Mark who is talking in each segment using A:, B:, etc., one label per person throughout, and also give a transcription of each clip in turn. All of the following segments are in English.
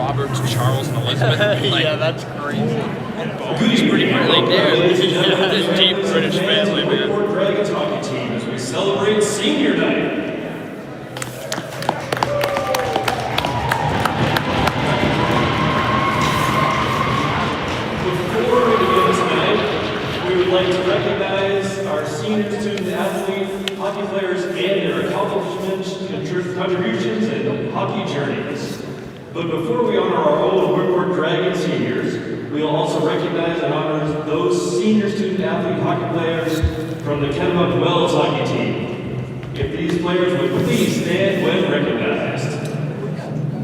A: Robert, Charles, and Elizabeth. Like,
B: yeah, that's crazy.
A: Bowen's pretty much like there. This deep British family, man.
C: Freeport Dragons hockey team as we celebrate senior night. Before we begin tonight, we would like to recognize our senior student athlete, hockey players, and their accomplishments, contributions, and hockey journeys. But before we honor our own Freeport Dragon seniors, we will also recognize and honor those senior student athlete hockey players from the Kennebunk Wells hockey team. If these players would please stand when recognized.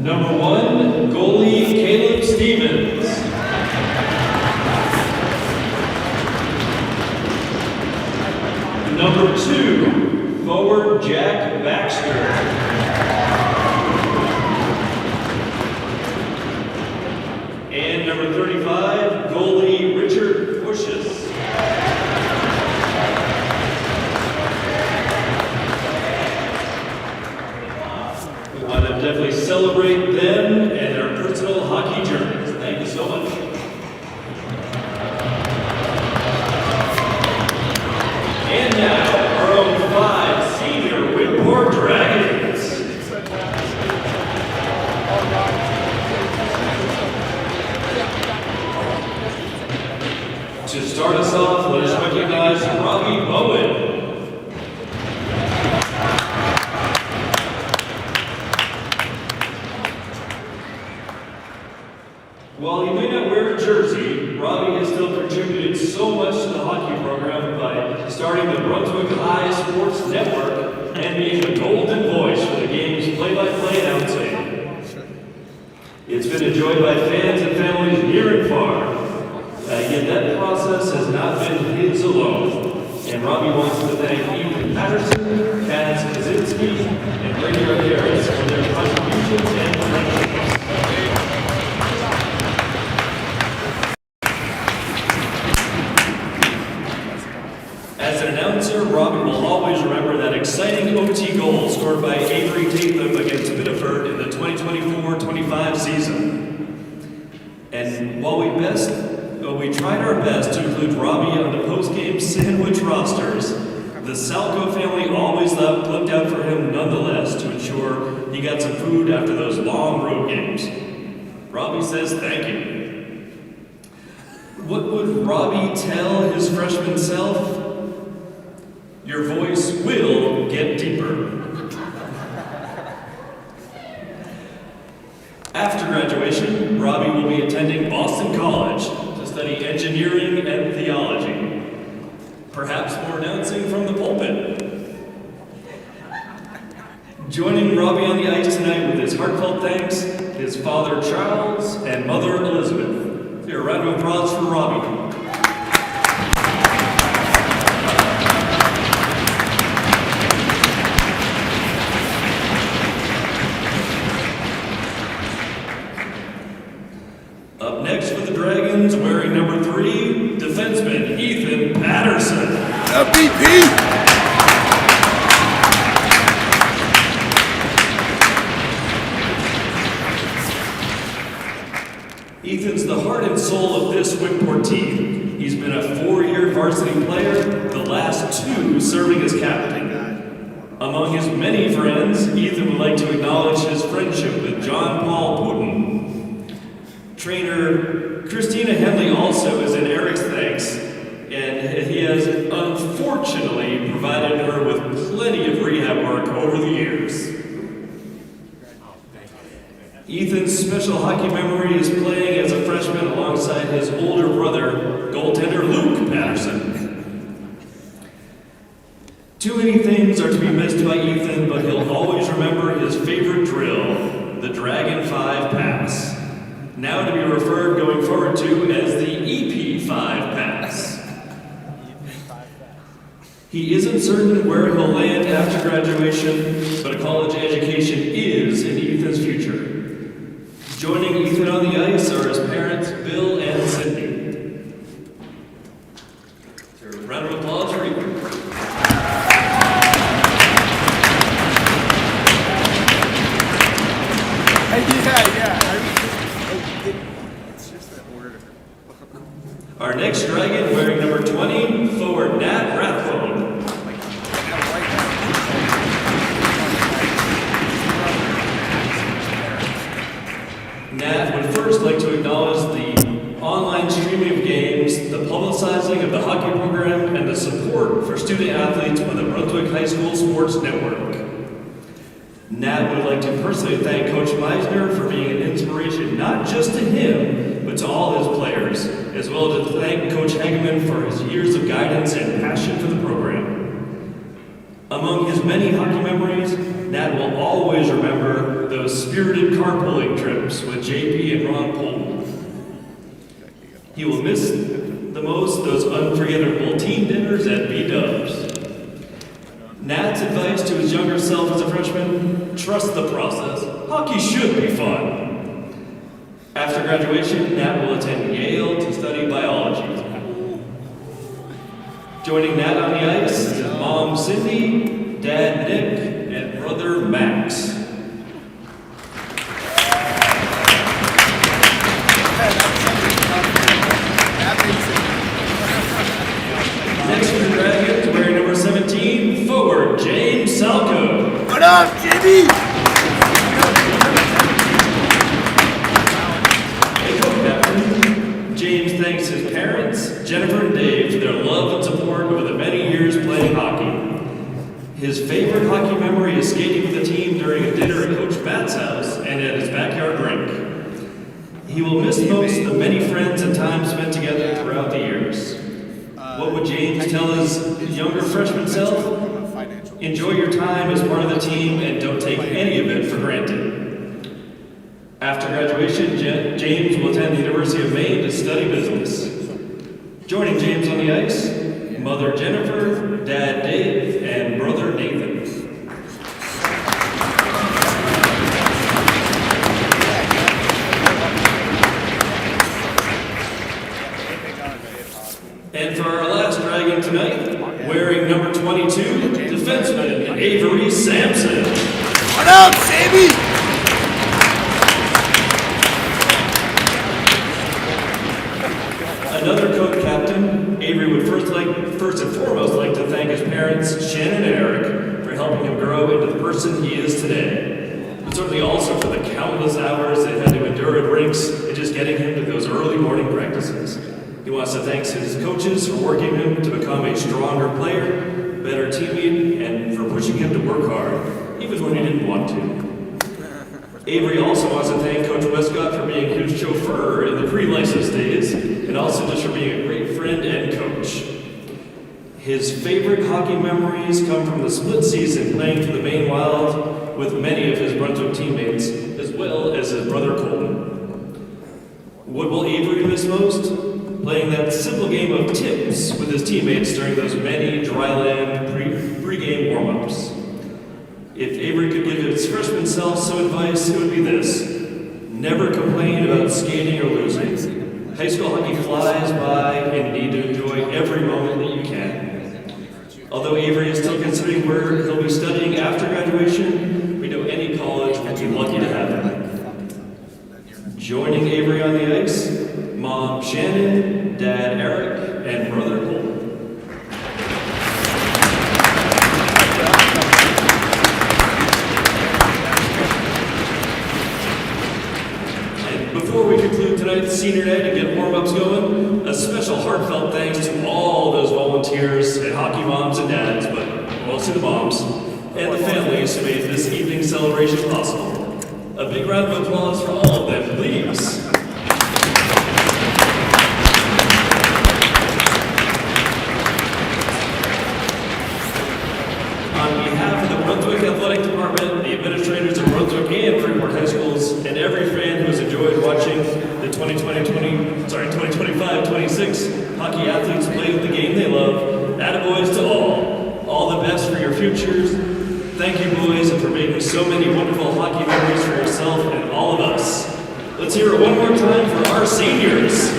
C: Number 1, goalie Caleb Stevens. Number 2, forward Jack Baxter. And number 35, goalie Richard Bushes. We want to definitely celebrate them and their personal hockey journeys. Thank you so much. And now, our own 5 senior Freeport Dragons. To start us off, let us recognize Robbie Bowen. While he may not wear a jersey, Robbie has still contributed so much to the hockey program by starting the Brunswick High Sports Network and being the golden voice for the game's play-by-play announcing. It's been enjoyed by fans and families near and far. Yet that process has not been his alone. And Robbie wants to thank Ethan Patterson, Kosinski, and Brady Harris for their contributions and friendships. As an announcer, Robbie will always remember that exciting OT goal scored by Avery Sampson against Biddeford in the 2024-25 season. And while we tried our best to include Robbie on the post-game sandwich rosters, the Salko family always looked out for him nonetheless to ensure he got some food after those long road games. Robbie says thank you. What would Robbie tell his freshman self? Your voice will get deeper. After graduation, Robbie will be attending Boston College to study engineering and theology. Perhaps more announcing from the pulpit. Joining Robbie on the ice tonight with his heartfelt thanks, his father Charles and mother Elizabeth. Here, a round of applause for Robbie. Up next for the Dragons, wearing number 3, defenseman Ethan Patterson.
D: MVP!
C: Ethan's the heart and soul of this Freeport team. He's been a 4-year varsity player, the last 2 serving as captain. Among his many friends, Ethan would like to acknowledge his friendship with John Paul Putin. Trainer Christina Henley also is in Eric's thanks, and he has unfortunately provided her with plenty of rehab work over the years. Ethan's special hockey memory is playing as a freshman alongside his older brother, goaltender Luke Patterson. Too many things are to be missed by Ethan, but he'll always remember his favorite drill, the Dragon 5 pass. Now to be referred going forward to as the EP5 pass. He isn't certain where he'll land after graduation, but a college education is in Ethan's future. Joining Ethan on the ice are his parents, Bill and Cindy. So a round of applause for Ethan.
B: Yeah.
C: Our next Dragon, wearing number 20, forward Nat Rathbone. Nat would first like to acknowledge the online streaming of games, the publicizing of the hockey program, and the support for student athletes by the Brunswick High School Sports Network. Nat would like to personally thank Coach Meisner for being an inspiration not just to him, but to all his players, as well as to thank Coach Hageman for his years of guidance and passion for the program. Among his many hockey memories, Nat will always remember those spirited carpooling trips with JP and Ron Polton. He will miss the most those unforgettable team dinners at B-Dubs. Nat's advice to his younger self as a freshman: trust the process. Hockey should be fun. After graduation, Nat will attend Yale to study biology. Joining Nat on the ice is his mom, Cindy, dad, Nick, and brother, Max. Next for the Dragons, wearing number 17, forward, James Salko.
B: What up, Jimmy?
C: Hey, co-captain. James thanks his parents, Jennifer and Dave, for their love and support over the many years playing hockey. His favorite hockey memory is skating with the team during a dinner at Coach Matt's house and at his backyard rink. He will miss most the many friends and time spent together throughout the years. What would James tell his younger freshman self? Enjoy your time as part of the team and don't take any of it for granted. After graduation, James will attend the University of Maine to study business. Joining James on the ice, mother Jennifer, dad Dave, and brother Nathan. And for our last Dragon tonight, wearing number 22, defenseman Avery Sampson.
B: What up, Sammy?
C: Another co-captain, Avery would first and foremost like to thank his parents, Shannon and Eric, for helping him grow into the person he is today. But certainly also for the countless hours they had to endure at rinks and just getting him to those early morning practices. He wants to thank his coaches for working him to become a stronger player, better teammate, and for pushing him to work hard, even when he didn't want to. Avery also wants to thank Coach Westcott for being his chauffeur in the pre-license days, and also just for being a great friend and coach. His favorite hockey memories come from the split season playing for the Maine Wild with many of his Brunswick teammates, as well as his brother Colton. What will Avery miss most? Playing that simple game of tips with his teammates during those many dryland pre-game warm-ups. If Avery could give his freshman self some advice, it would be this: never complain about skating or losing. High school hockey flies by and you need to enjoy every moment that you can. Although Avery is still considering where he'll be studying after graduation, we know any college will be lucky to have him. Joining Avery on the ice, Mom Shannon, Dad Eric, and brother Colton. Before we conclude tonight's senior night and get warm-ups going, a special heartfelt thanks to all those volunteers and hockey moms and dads, but mostly the moms, and the families who made this evening's celebration possible. A big round of applause for all of them, please. On behalf of the Brunswick Athletic Department, the administrators of Brunswick and Freeport High Schools, and every fan who has enjoyed watching the 2025-26 hockey athletes play the game they love, attaboys to all. All the best for your futures. Thank you, boys, and for making so many wonderful hockey memories for yourself and all of us. Let's hear it one more time for our seniors.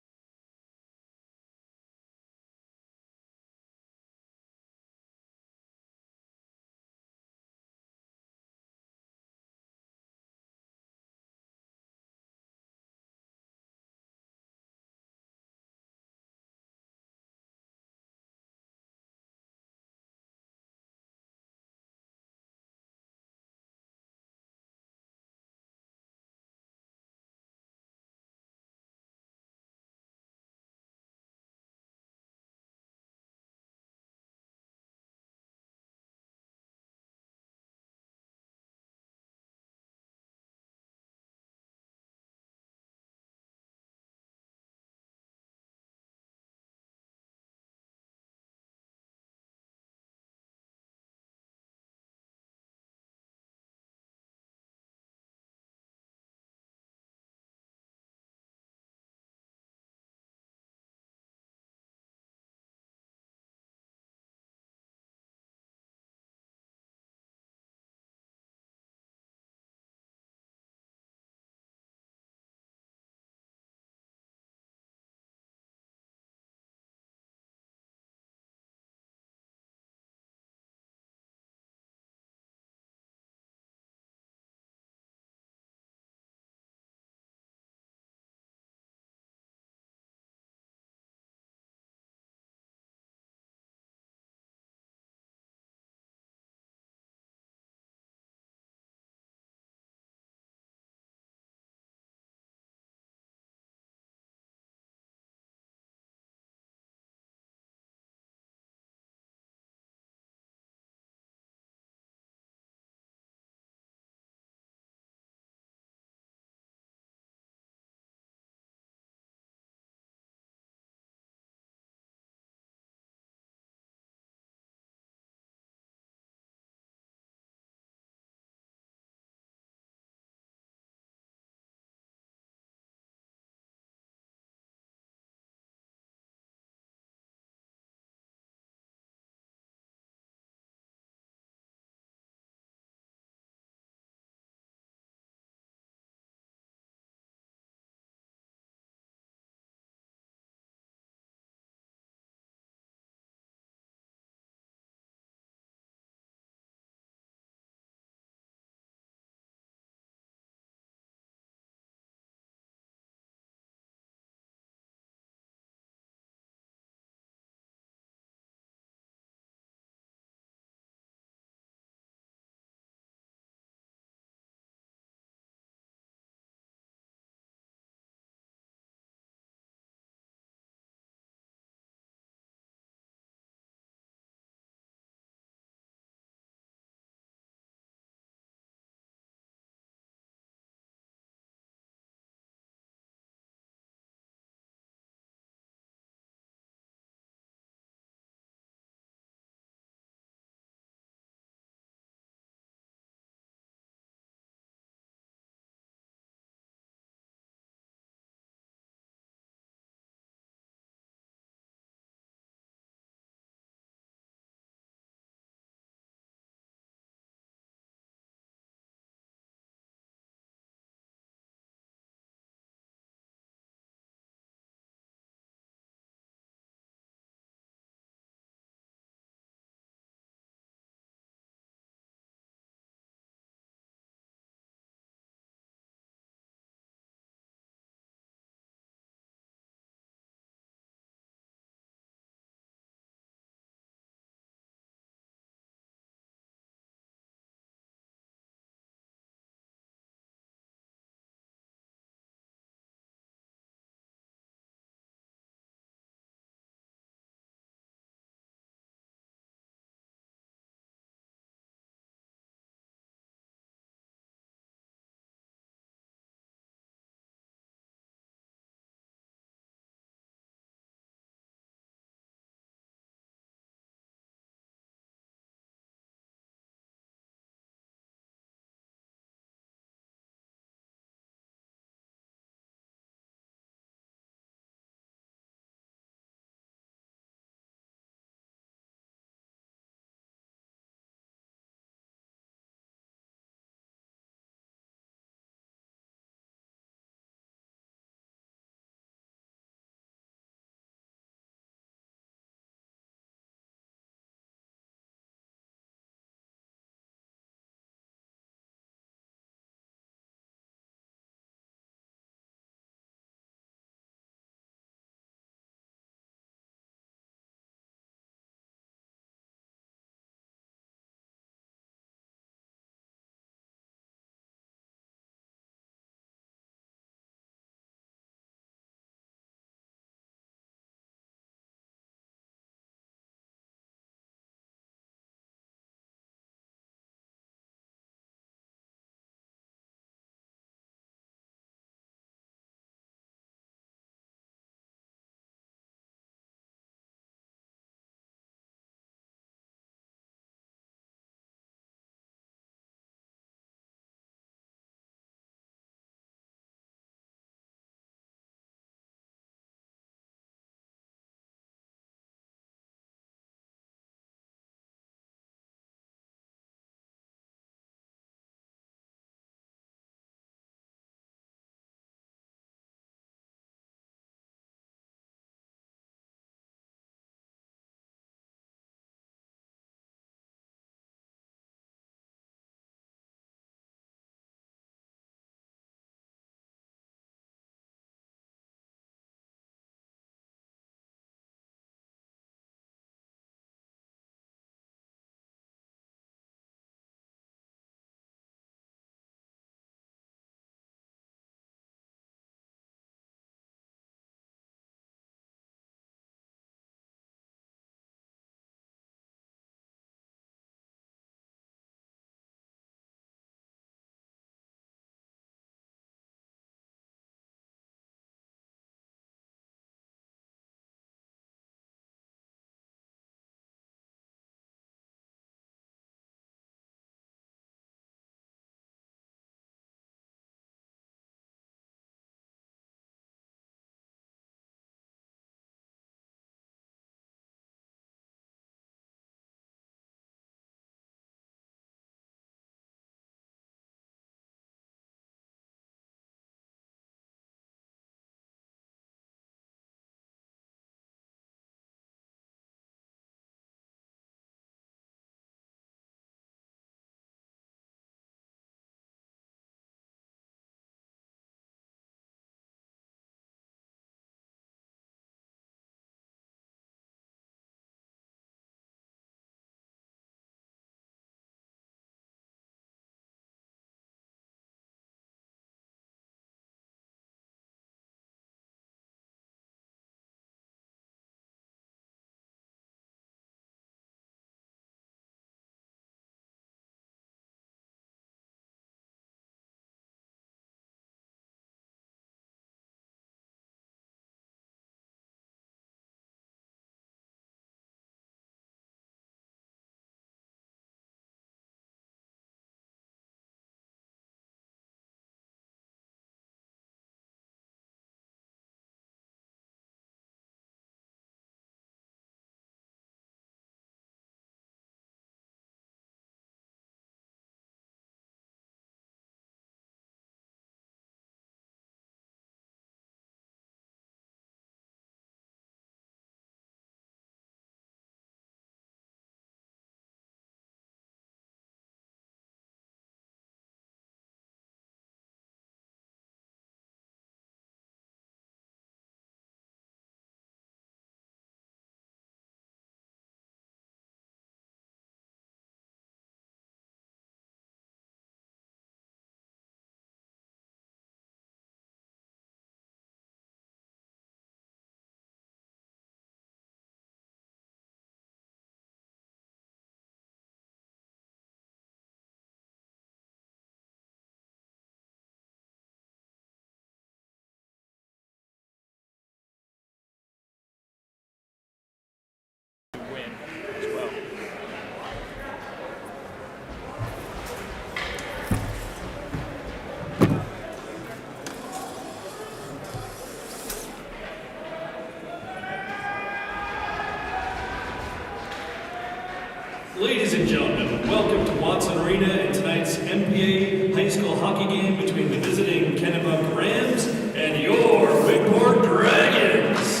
C: Ladies and gentlemen, welcome to Watson Arena and tonight's MPA high school hockey game between the visiting Kennebunk Rams and your Freeport Dragons.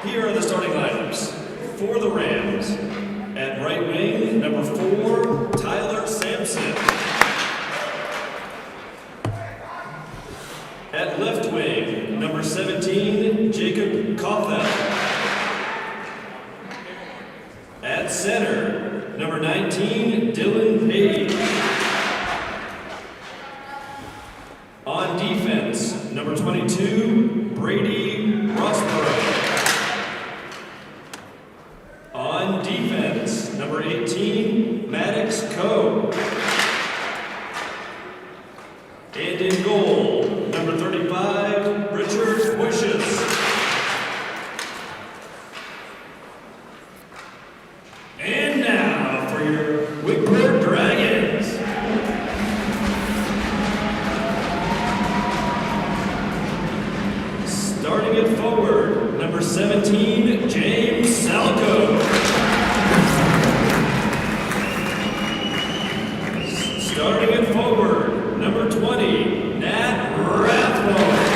C: Here are the starting lineups. For the Rams, at right wing, number 4, Tyler Sampson. At left wing, number 17, Jacob Kothel. At center, number 19, Dylan Page. On defense, number 22, Brady Rossborough. On defense, number 18, Maddox Coe. And in goal, number 35, Richard Wishes. And now for your Freeport Dragons. Starting at forward, number 17, James Salko. Starting at forward, number 20, Nat Rathbone.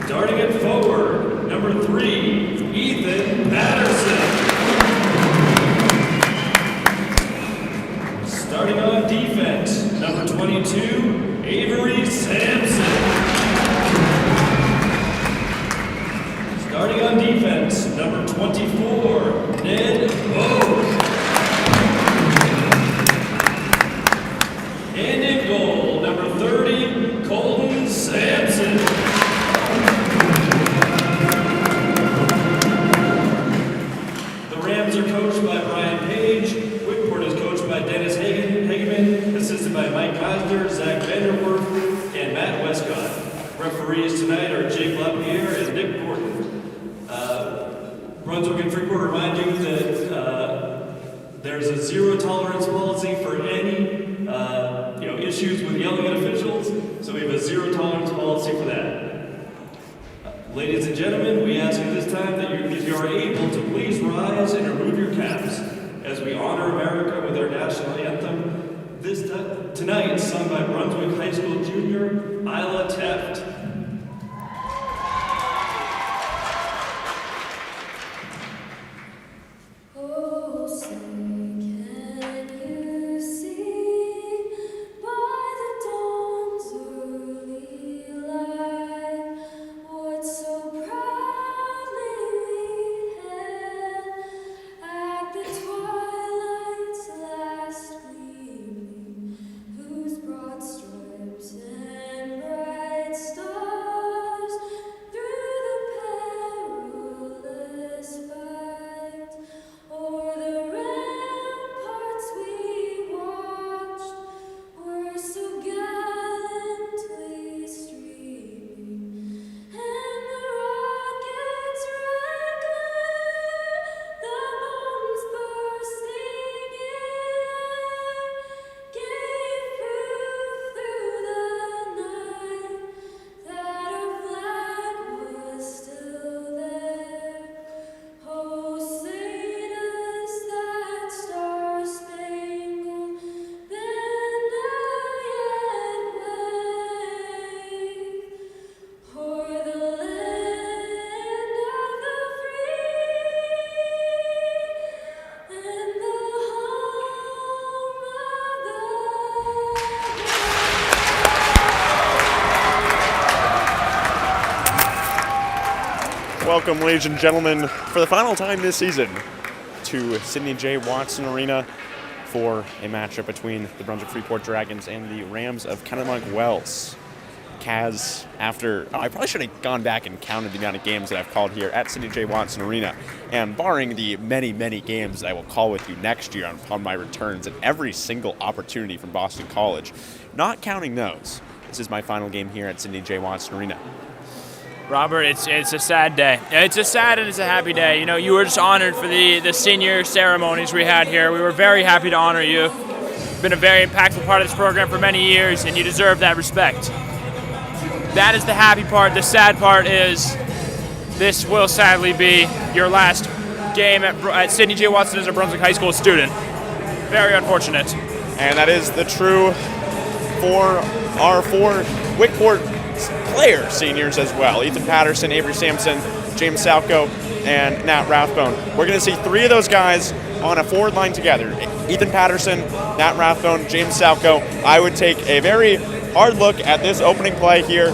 C: Starting at forward, number 3, Ethan Patterson. Starting on defense, number 22, Avery Sampson. Starting on defense, number 24, Nat Rathbone. And in goal, number 30, Colton Sampson. The Rams are coached by Brian Page. Whitport is coached by Dennis Hageman, assisted by Mike Meisner, Zach Vanderwerf, and Matt Westcott. Referees tonight are Jake LaPierre and Nick Gordon. Brunswick and Freeport remind you that there's a zero tolerance policy for any issues with yelling at officials, so we have a zero tolerance policy for that. Ladies and gentlemen, we ask you this time that if you are able to please rise and remove your caps as we honor America with our national anthem. Tonight, sung by Brunswick High School junior Isla Teft.
D: Welcome, ladies and gentlemen, for the final time this season to Sidney J. Watson Arena for a matchup between the Brunswick Freeport Dragons and the Rams of Kennebunk Wells. Kaz, I probably should have gone back and counted the amount of games that I've called here at Sidney J. Watson Arena, and barring the many, many games that I will call with you next year upon my returns and every single opportunity from Boston College, not counting those, this is my final game here at Sidney J. Watson Arena.
A: Robert, it's a sad day. It's a sad and it's a happy day. You know, you were just honored for the senior ceremonies we had here. We were very happy to honor you. You've been a very impactful part of this program for many years, and you deserve that respect. that is the happy part. The sad part is this will sadly be your last game at Sidney J. Watson as a Brunswick High School student. Very unfortunate.
D: And that is the true for our 4 Wickport player seniors as well. Ethan Patterson, Avery Sampson, James Salko, and Nat Rathbone. We're going to see 3 of those guys on a forward line together. Ethan Patterson, Nat Rathbone, James Salko. I would take a very hard look at this opening play here.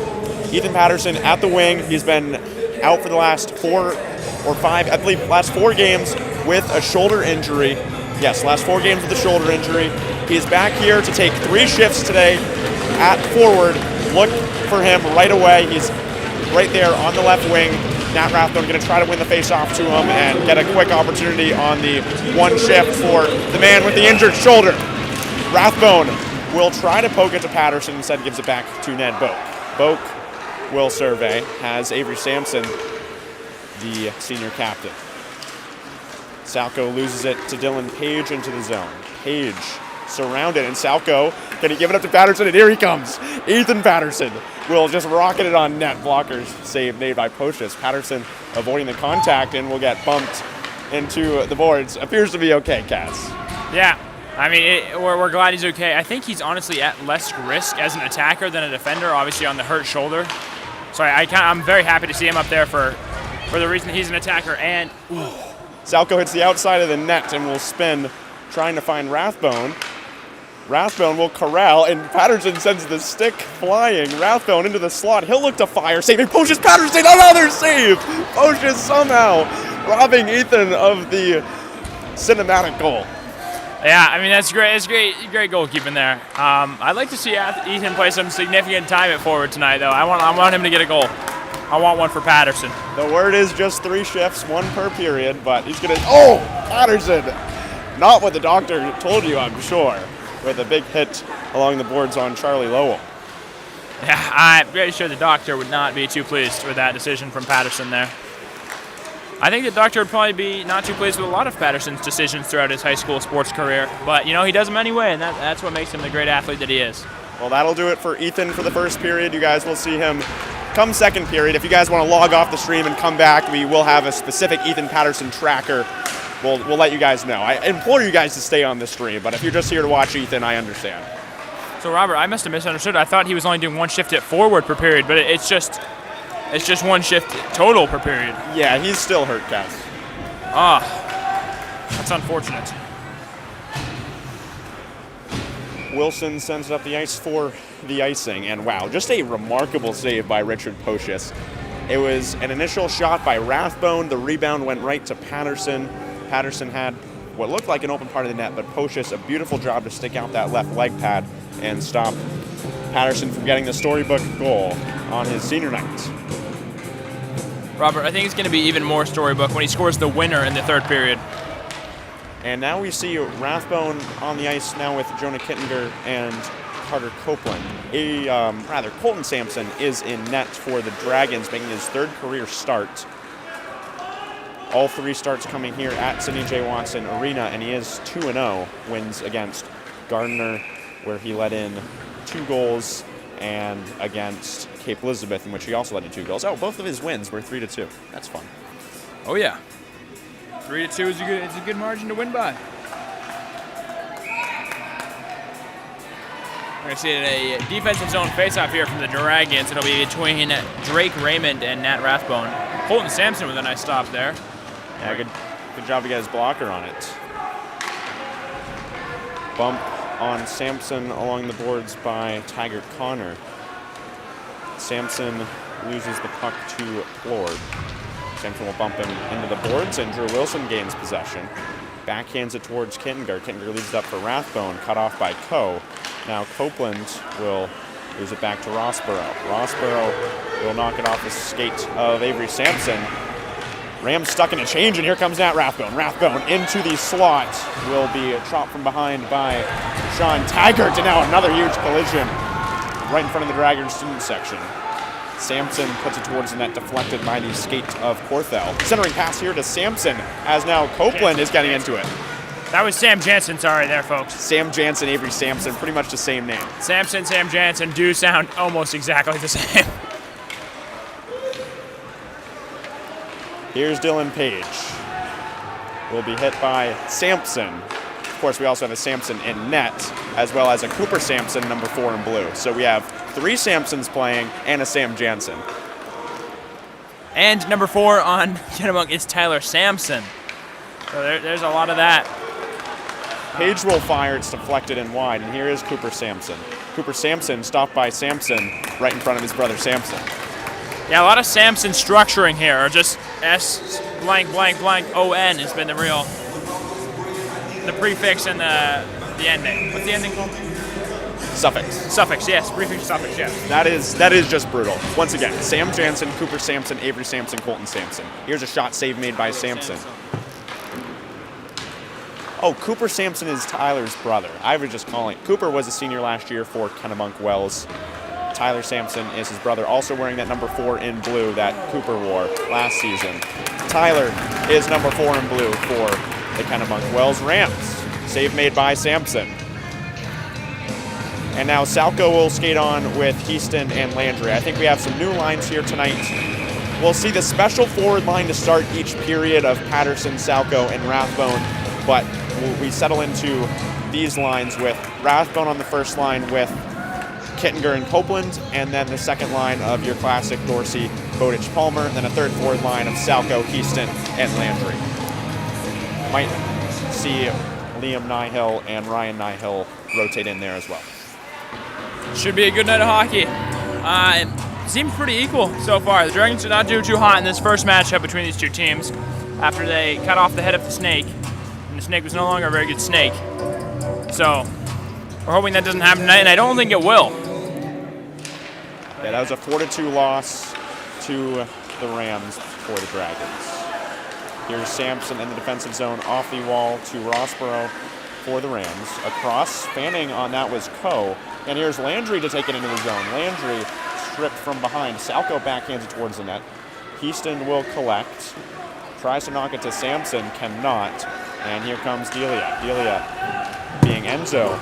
D: Ethan Patterson at the wing. He's been out for the last 4 or 5, I believe, last 4 games with a shoulder injury. Yes, last 4 games with a shoulder injury. He's back here to take 3 shifts today at forward. Look for him right away. He's right there on the left wing. Nat Rathbone going to try to win the face-off to him and get a quick opportunity on the 1 shift for the man with the injured shoulder. Rathbone will try to poke it to Patterson, instead gives it back to Ned Boak. Boak will survey, has Avery Sampson, the senior captain. Salko loses it to Dylan Page into the zone. Page surrounded, and Salko going to give it up to Patterson, and here he comes. Ethan Patterson will just rocket it on net. Blockers save made by Poshis. Patterson avoiding the contact and will get bumped into the boards. Appears to be okay, Cass.
A: Yeah, I mean, we're glad he's okay. I think he's honestly at less risk as an attacker than a defender, obviously on the hurt shoulder. So I'm very happy to see him up there for the reason he's an attacker. And
D: Salko hits the outside of the net and will spin, trying to find Rathbone. Rathbone will corral, and Patterson sends the stick flying. Rathbone into the slot. He'll look to fire, saving Poshis. Patterson, another save! Poshis somehow robbing Ethan of the cinematic goal.
A: Yeah, I mean, that's great. It's great goalkeeping there. I'd like to see Ethan play some significant time at forward tonight, though. I want him to get a goal. I want one for Patterson.
D: The word is just 3 shifts, 1 per period, but he's going to... Oh, Patterson! Not what the doctor told you, I'm sure, with a big hit along the boards on Charlie Lowell.
A: Yeah, I'm pretty sure the doctor would not be too pleased with that decision from Patterson there. I think the doctor would probably be not too pleased with a lot of Patterson's decisions throughout his high school sports career, but, you know, he does them anyway, and that's what makes him the great athlete that he is.
D: Well, that'll do it for Ethan for the first period. You guys will see him come second period. If you guys want to log off the stream and come back, we will have a specific Ethan Patterson tracker. We'll let you guys know. I implore you guys to stay on the stream, but if you're just here to watch Ethan, I understand.
A: So, Robert, I must have misunderstood. I thought he was only doing 1 shift at forward per period, but it's just 1 shift total per period.
D: Yeah, he's still hurt, Cass.
A: That's unfortunate.
D: Wilson sends it up the ice for the icing, and wow, just a remarkable save by Richard Poshis. It was an initial shot by Rathbone. The rebound went right to Patterson. Patterson had what looked like an open part of the net, but Poshis, a beautiful job to stick out that left leg pad and stop Patterson from getting the storybook goal on his senior night.
A: Robert, I think it's going to be even more storybook when he scores the winner in the 3rd period.
D: And now we see Rathbone on the ice now with Jonah Kittinger and Carter Copeland. Colton Sampson is in net for the Dragons, making his 3rd career start. All 3 starts coming here at Sidney J. Watson Arena, and he is 2-0. Wins against Gardner, where he let in 2 goals, and against Cape Elizabeth, in which he also let in 2 goals. Oh, both of his wins were 3-2. That's fun.
A: Oh yeah, 3-2 is a good margin to win by. We're going to see a defensive zone faceoff here from the Dragons. It'll be between Drake Raymond and Nat Rathbone. Colton Sampson with a nice stop there.
D: Yeah, good job to get his blocker on it. Bump on Sampson along the boards by Taggart Connor. Sampson loses the puck to Plord. Sampson will bump him into the boards, and Drew Wilson gains possession. Backhands it towards Kittinger. Kittinger leaves it up for Rathbone, cut off by Coe. Now Copeland will lose it back to Rossborough. Rossborough will knock it off the skate of Avery Sampson. Rams stuck in a change, and here comes Nat Rathbone. Rathbone into the slot will be chopped from behind by Sean Taggart, and now another huge collision right in front of the Dragons student section. Sampson puts it towards the net, deflected by the skate of Corthell. Centering pass here to Sampson, as now Copeland is getting into it.
A: That was Sam Jansen, sorry there, folks.
D: Sam Jansen, Avery Sampson, pretty much the same name.
A: Sampson, Sam Jansen do sound almost exactly the same.
D: Here's Dylan Page. Will be hit by Sampson. Of course, we also have a Sampson in net, as well as a Cooper Sampson, number 4 in blue. So we have 3 Sampsons playing and a Sam Jansen.
A: And number 4 on Kennebunk is Tyler Sampson. So there's a lot of that.
D: Page will fire, it's deflected and wide, and here is Cooper Sampson. Cooper Sampson stopped by Sampson right in front of his brother Sampson.
A: Yeah, a lot of Sampson structuring here, or just S blank blank blank O-N has been the prefix and the ending. What's the ending called?
D: Suffix.
A: Suffix, yes, prefix suffix, yes.
D: That is just brutal. Once again, Sam Jansen, Cooper Sampson, Avery Sampson, Colton Sampson. Here's a shot save made by Sampson. Oh, Cooper Sampson is Tyler's brother. I was just calling. Cooper was a senior last year for Kennebunk Wells. Tyler Sampson is his brother, also wearing that number 4 in blue that Cooper wore last season. Tyler is number 4 in blue for the Kennebunk Wells Rams. Save made by Sampson. And now Salko will skate on with Houston and Landry. I think we have some new lines here tonight. We'll see the special forward line to start each period of Patterson, Salko, and Rathbone, but we settle into these lines with Rathbone on the first line with Kittinger and Copeland, and then the second line of your classic Dorsey, Bowditch, Palmer, and then a third forward line of Salko, Houston, and Landry. Might see Liam Nihill and Ryan Nihill rotate in there as well.
A: Should be a good night of hockey. It seems pretty equal so far. The Dragons did not do too hot in this first matchup between these two teams after they cut off the head of the snake, and the snake was no longer a very good snake. So we're hoping that doesn't happen tonight, and I don't think it will.
D: Yeah, that was a 4-2 loss to the Rams for the Dragons. Here's Sampson in the defensive zone off the wall to Rossborough for the Rams. Across, fanning on that was Coe. And here's Landry to take it into the zone. Landry stripped from behind. Salko backhands it towards the net. Houston will collect. Tries to knock it to Sampson, cannot. And here comes Delia. Delia, being Enzo,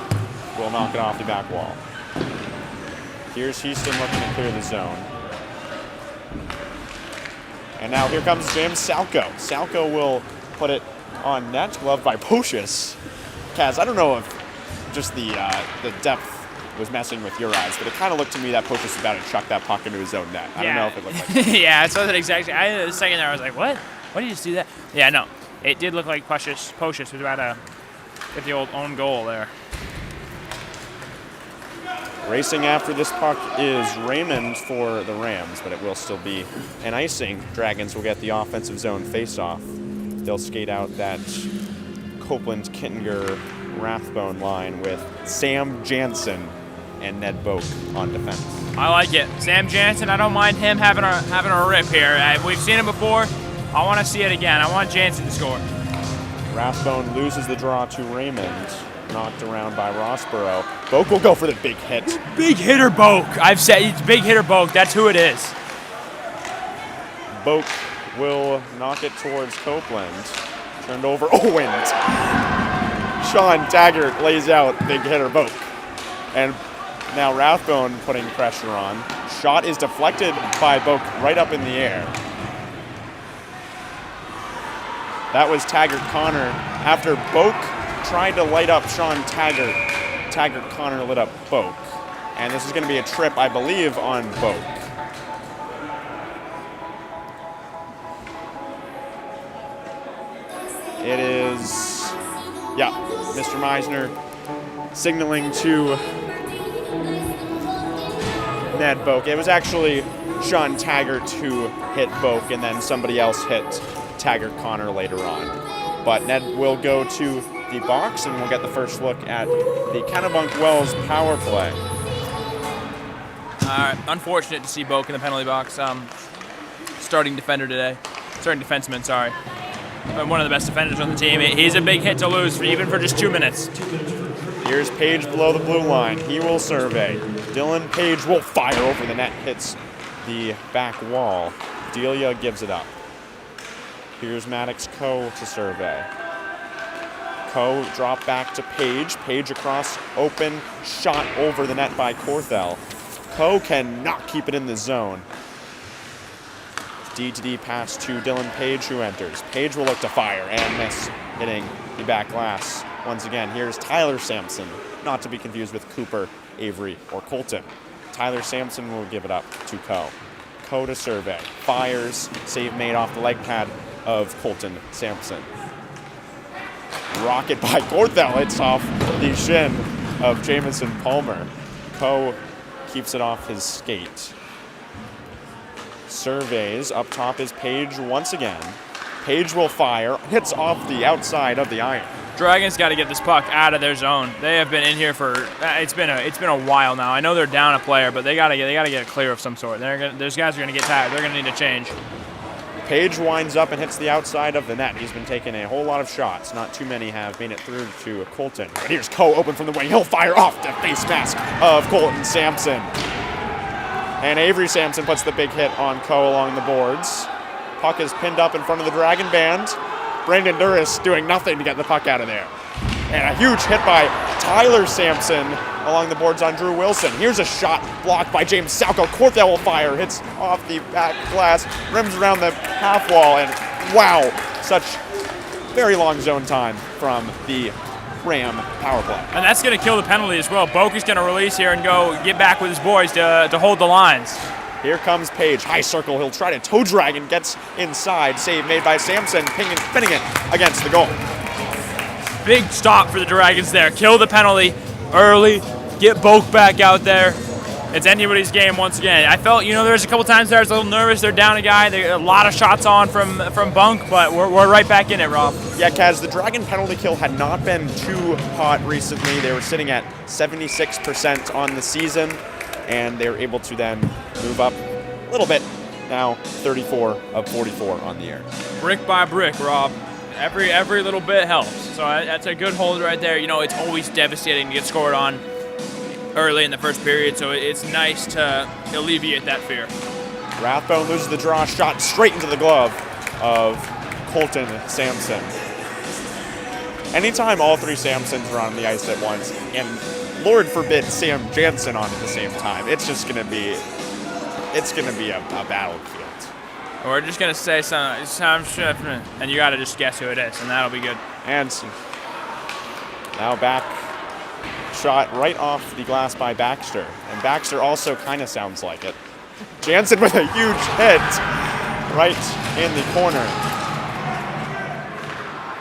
D: will knock it off the back wall. Here's Houston looking to clear the zone. And now here comes James Salko. Salko will put it on net, gloved by Pocius. Kaz, I don't know if just the depth was messing with your eyes, but it kind of looked to me that Pocius was about to chuck that puck into his own net. I don't know if it looked like that.
A: Yeah, it wasn't exactly. The second there, I was like, what? Why did you just do that? Yeah, no. It did look like Pocius was about to get the old own goal there.
D: Racing after this puck is Raymond for the Rams, but it will still be an icing. Dragons will get the offensive zone face-off. They'll skate out that Copeland, Kittinger, Rathbone line with Sam Jansen and Ned Boak on defense.
A: I like it. Sam Jansen, I don't mind him having a rip here. We've seen it before. I want to see it again. I want Jansen to score.
D: Rathbone loses the draw to Raymond. Knocked around by Rossborough. Boak will go for the big hit.
A: Big hitter Boak. I've said it's big hitter Boak. That's who it is.
D: Boak will knock it towards Copeland. Turned over. Oh, and Sean Taggart lays out big hitter Boak. And now Rathbone putting pressure on. Shot is deflected by Boak right up in the air. That was Taggart Connor. After Boak tried to light up Sean Taggart, Taggart Connor lit up Boak. And this is going to be a trip, I believe, on Boak. It is, yeah, Mr. Meisner signaling to Ned Boak. It was actually Sean Taggart who hit Boak, and then somebody else hit Taggart Connor later on. But Ned will go to the box, and we'll get the first look at the Kennebunk Wells power play.
A: Unfortunate to see Boak in the penalty box. Starting defenseman, sorry. But one of the best defenders on the team. He's a big hit to lose, even for just 2 minutes.
D: Here's Page below the blue line. He will survey. Dylan Page will fire over the net, hits the back wall. Delia gives it up. Here's Maddox Coe to survey. Coe drop back to Page. Page across, open, shot over the net by Corthell. Coe cannot keep it in the zone. D pass to Dylan Page, who enters. Page will look to fire and miss, hitting the back glass. Once again, here's Tyler Sampson, not to be confused with Cooper, Avery, or Colton. Tyler Sampson will give it up to Ko. Ko to survey. Fires, save made off the leg pad of Colton Sampson. Rocket by Gorthel hits off the shin of Jamison Palmer. Ko keeps it off his skate. Surveys, up top is Page once again. Page will fire, hits off the outside of the iron.
A: Dragons got to get this puck out of their zone. They have been in here for it's been a while now. I know they're down a player, but they got to get it clear of some sort. Those guys are going to get tired. They're going to need a change.
D: Page winds up and hits the outside of the net. He's been taking a whole lot of shots. Not too many have made it through to Colton. But here's Ko open from the wing. He'll fire off the face mask of Colton Sampson. And Avery Sampson puts the big hit on Ko along the boards. Puck is pinned up in front of the Dragon band. Brandon Duras doing nothing to get the puck out of there. And a huge hit by Tyler Sampson along the boards on Drew Wilson. Here's a shot blocked by James Salko. Corthell will fire, hits off the back glass, rims around the half wall, and wow, such very long zone time from the Ram power play.
A: And that's going to kill the penalty as well. Boak is going to release here and go get back with his boys to hold the lines.
D: Here comes Page, high circle, he'll try to toe drag and gets inside. Save made by Sampson, pinning it against the goal.
A: Big stop for the Dragons there. Kill the penalty early, get Boak back out there. It's anybody's game once again. I felt, there was a couple times there I was a little nervous. They're down a guy. They a lot of shots on from Bunk, but we're right back in it, Rob.
D: Yeah, Kaz, the Dragon penalty kill had not been too hot recently. They were sitting at 76% on the season, and they were able to then move up a little bit. Now 34 of 44 on the year.
A: Brick by brick, Rob. Every little bit helps. So that's a good hold right there. It's always devastating to get scored on early in the first period, so it's nice to alleviate that fear.
D: Rathbone loses the draw, shot straight into the glove of Colton Sampson. Anytime all three Sampsons are on the ice at once, and Lord forbid Sam Jansen on at the same time, it's going to be a battlefield.
A: We're just going to say something, and you got to just guess who it is, and that'll be good.
D: And now back shot right off the glass by Baxter. And Baxter also kind of sounds like it. Jansen with a huge hit right in the corner.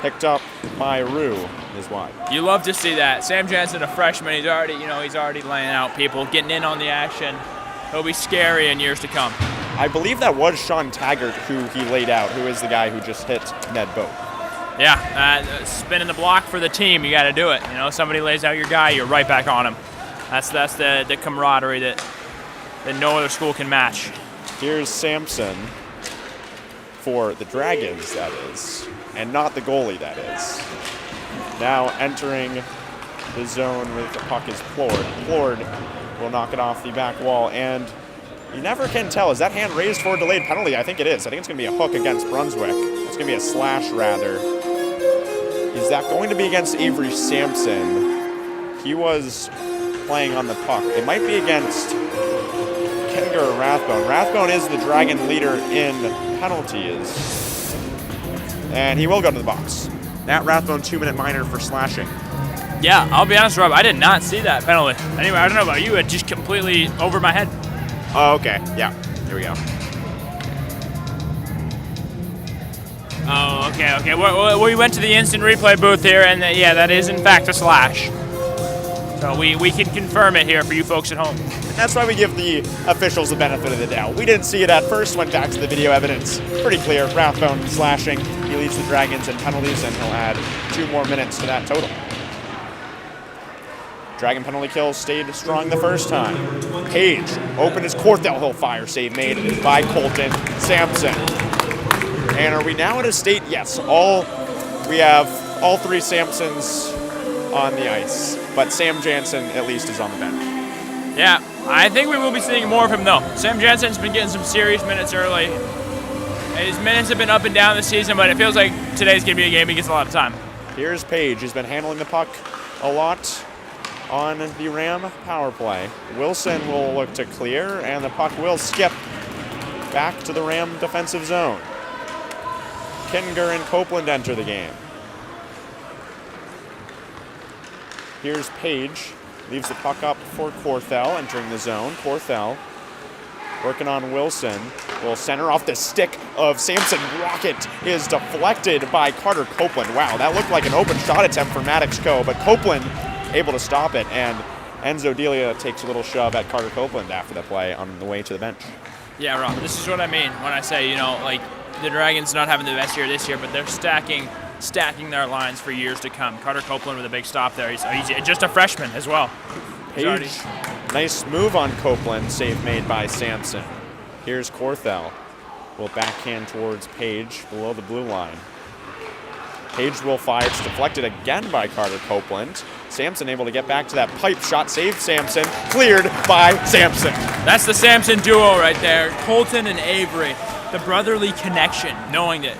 D: Picked up by Rue is wide.
A: You love to see that. Sam Jansen, a freshman, he's already laying out people, getting in on the action. He'll be scary in years to come.
D: I believe that was Sean Taggart who he laid out, who is the guy who just hit Ned Boat.
A: Yeah, spinning the block for the team, you got to do it. Somebody lays out your guy, you're right back on him. That's the camaraderie that no other school can match.
D: Here's Sampson for the Dragons, that is, and not the goalie, that is. Now entering the zone with the puck is Plord. Plord will knock it off the back wall, and you never can tell. Is that hand raised for a delayed penalty? I think it is. I think it's going to be a hook against Brunswick. It's going to be a slash, rather. Is that going to be against Avery Sampson? He was playing on the puck. It might be against Kenga or Rathbone. Rathbone is the Dragon leader in penalties. And he will go to the box. Nat Rathbone, 2-minute minor for slashing.
A: Yeah, I'll be honest, Rob, I did not see that penalty. Anyway, I don't know about you, it just completely over my head.
D: Oh, okay. Yeah. Here we go.
A: Oh, okay. We went to the instant replay booth here, and yeah, that is in fact a slash. So we can confirm it here for you folks at home.
D: And that's why we give the officials the benefit of the doubt. We didn't see it at first, went back to the video evidence. Pretty clear. Rathbone slashing. He leads the Dragons in penalties, and he'll add 2 more minutes to that total. Dragon penalty kill stayed strong the first time. Page, open his Corthell Hill fire save made by Colton Sampson. And are we now at a state? Yes, we have all 3 Sampsons on the ice, but Sam Jansen at least is on the bench.
A: Yeah, I think we will be seeing more of him though. Sam Jansen's been getting some serious minutes early. His minutes have been up and down this season, but it feels like today's going to be a game he gets a lot of time.
D: Here's Page. He's been handling the puck a lot on the Ram power play. Wilson will look to clear, and the puck will skip back to the Ram defensive zone. Kittinger and Copeland enter the game. Here's Page, leaves the puck up for Corthell, entering the zone. Corthell working on Wilson. Will center off the stick of Sampson. Rocket is deflected by Carter Copeland. Wow, that looked like an open shot attempt for Maddox Co., but Copeland able to stop it, and Enzo Delia takes a little shove at Carter Copeland after the play on the way to the bench.
A: Yeah, Rob, this is what I mean when I say, like the Dragons not having the best year this year, but they're stacking their lines for years to come. Carter Copeland with a big stop there. He's just a freshman as well.
D: Page, nice move on Copeland, save made by Sampson. Here's Corthell. Will backhand towards Page below the blue line. Page will fire. It's deflected again by Carter Copeland. Sampson able to get back to that pipe shot. Saved Sampson. Cleared by Sampson.
A: That's the Sampson duo right there. Colton and Avery. The brotherly connection, knowing that,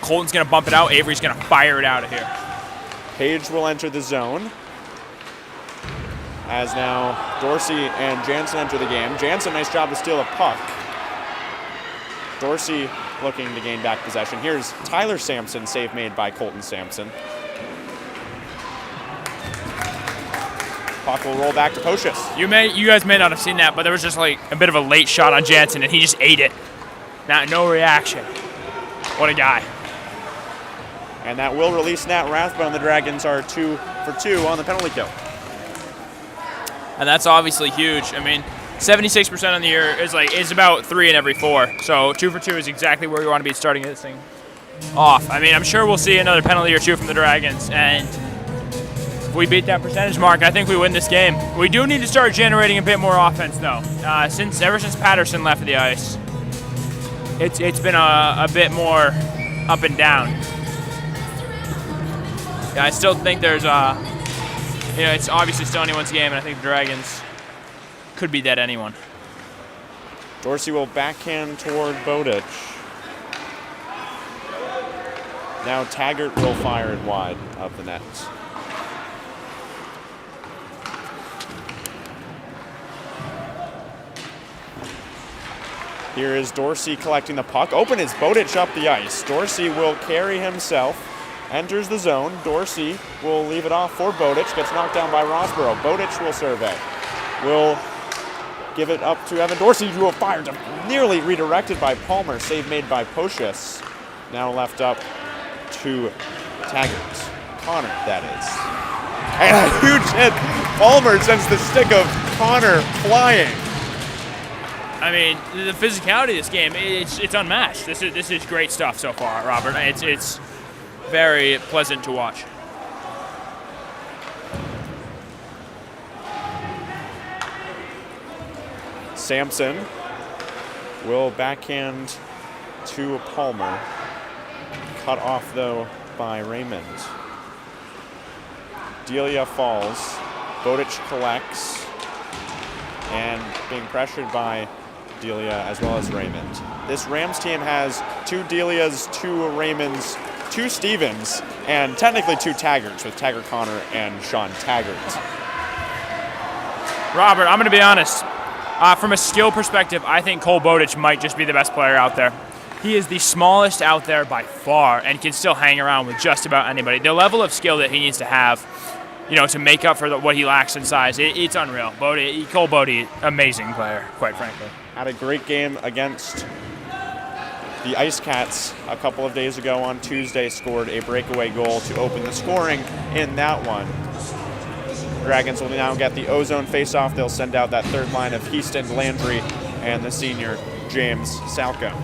A: Colton's going to bump it out, Avery's going to fire it out of here.
D: Page will enter the zone. As now Dorsey and Jansen enter the game. Jansen, nice job to steal a puck. Dorsey looking to gain back possession. Here's Tyler Sampson, save made by Colton Sampson. Puck will roll back to Pocius.
A: You guys may not have seen that, but there was just like a bit of a late shot on Jansen, and he just ate it. No reaction. What a guy.
D: And that will release Nat Rathbone. The Dragons are 2 for 2 on the penalty kill.
A: And that's obviously huge. 76% on the year is about 3 in every 4. So 2 for 2 is exactly where we want to be starting this thing off. I'm sure we'll see another penalty or 2 from the Dragons, and if we beat that percentage mark, I think we win this game. We do need to start generating a bit more offense, though. Ever since Patterson left the ice, it's been a bit more up and down. Yeah, I still think there's it's obviously still anyone's game, and I think the Dragons could be that anyone.
D: Dorsey will backhand toward Bowditch. Now Taggart will fire it wide of the net. Here is Dorsey collecting the puck. Open is Bowditch up the ice. Dorsey will carry himself. Enters the zone. Dorsey will leave it off for Bowditch. Gets knocked down by Rossborough. Bowditch will survey. Will give it up to Evan Dorsey, who will fire. Nearly redirected by Palmer. Save made by Pocius. Now left up to Taggart. Connor, that is. And a huge hit. Palmer sends the stick of Connor flying.
A: The physicality of this game, it's unmatched. This is great stuff so far, Robert. It's very pleasant to watch.
D: Sampson will backhand to Palmer. Cut off, though, by Raymond. Delia falls. Bowditch collects. And being pressured by Delia as well as Raymond. This Rams team has 2 Delias, 2 Raymonds, 2 Stevens, and technically 2 Taggarts with Taggart Connor and Sean Taggart.
A: Robert, I'm going to be honest. From a skill perspective, I think Cole Bowditch might just be the best player out there. He is the smallest out there by far and can still hang around with just about anybody. The level of skill that he needs to have, to make up for what he lacks in size, it's unreal. Cole Bowditch, amazing player, quite frankly.
D: Had a great game against the Ice Cats a couple of days ago on Tuesday, scored a breakaway goal to open the scoring in that one. Dragons will now get the O-zone face-off. They'll send out that third line of Houston, Landry, and the senior James Salko.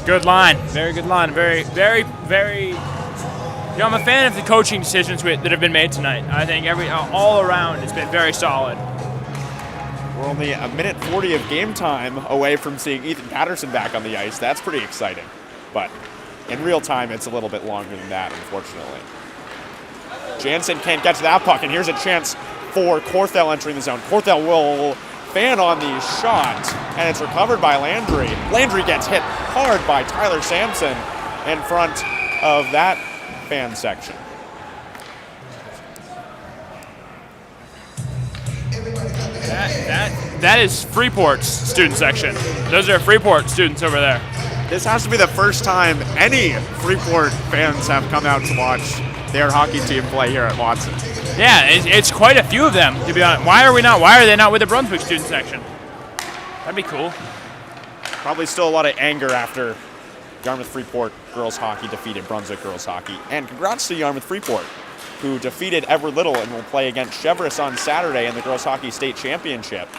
A: Good line, very good line, very, very, very. I'm a fan of the coaching decisions that have been made tonight. I think all around it's been very solid.
D: We're only a minute 40 of game time away from seeing Ethan Patterson back on the ice. That's pretty exciting. But in real time, it's a little bit longer than that, unfortunately. Jansen can't get to that puck, and here's a chance for Corthell entering the zone. Corthell will fan on the shot, and it's recovered by Landry. Landry gets hit hard by Tyler Sampson in front of that fan section.
A: that is Freeport's student section. Those are Freeport students over there.
D: This has to be the first time any Freeport fans have come out to watch their hockey team play here at Watson.
A: Yeah, it's quite a few of them, to be honest. Why are they not with the Brunswick student section? That'd be cool.
D: Probably still a lot of anger after Yarmouth Freeport girls hockey defeated Brunswick girls hockey. And congrats to Yarmouth Freeport, who defeated Ever Little and will play against Cheverus on Saturday in the girls hockey state championship.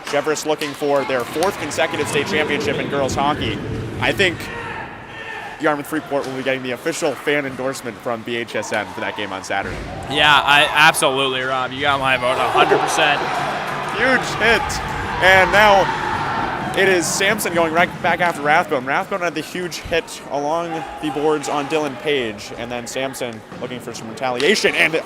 D: Cheverus looking for their 4th consecutive state championship in girls hockey. I think Yarmouth Freeport will be getting the official fan endorsement from BHSN for that game on Saturday.
A: Yeah, absolutely, Rob. You got my vote 100%.
D: Huge hit. And now it is Sampson going right back after Rathbone. Rathbone had the huge hit along the boards on Dylan Page, and then Sampson looking for some retaliation. And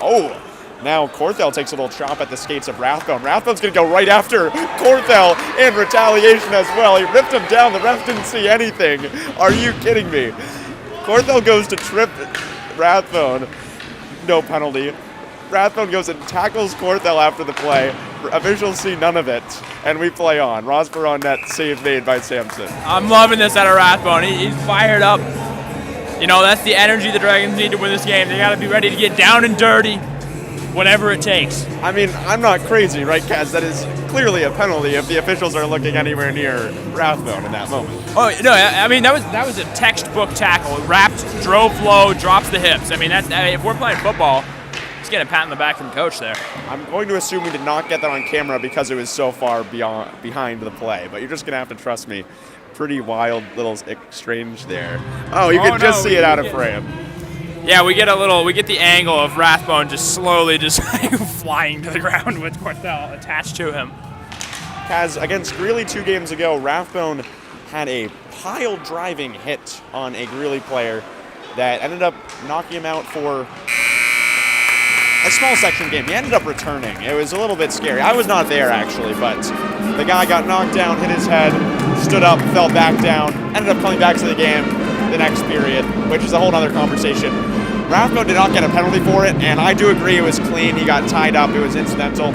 D: now Corthell takes a little chop at the skates of Rathbone. Rathbone's going to go right after Corthell in retaliation as well. He ripped him down. The ref didn't see anything. Are you kidding me? Corthell goes to trip Rathbone. No penalty. Rathbone goes and tackles Corthell after the play. Officials see none of it, and we play on. Rosper on net, save made by Sampson.
A: I'm loving this out of Rathbone. He's fired up. You know, that's the energy the Dragons need to win this game. They got to be ready to get down and dirty, whatever it takes.
D: I mean, I'm not crazy, right, Kaz? That is clearly a penalty if the officials are looking anywhere near Rathbone in that moment.
A: Oh, no, I mean, that was a textbook tackle. Wrapped, drove low, drops the hips. I mean, if we're playing football, just getting a pat on the back from the coach there.
D: I'm going to assume we did not get that on camera because it was so far behind the play, but you're just going to have to trust me. Pretty wild little exchange there. Oh, you can just see it out of frame.
A: Yeah, we get the angle of Rathbone just slowly just flying to the ground with Corthell attached to him.
D: Kaz, against Greeley 2 games ago, Rathbone had a pile driving hit on a Greeley player that ended up knocking him out for a small section game. He ended up returning. It was a little bit scary. I was not there, actually, but the guy got knocked down, hit his head, stood up, fell back down, ended up coming back to the game the next period, which is a whole other conversation. Rathbone did not get a penalty for it, and I do agree it was clean. He got tied up. It was incidental.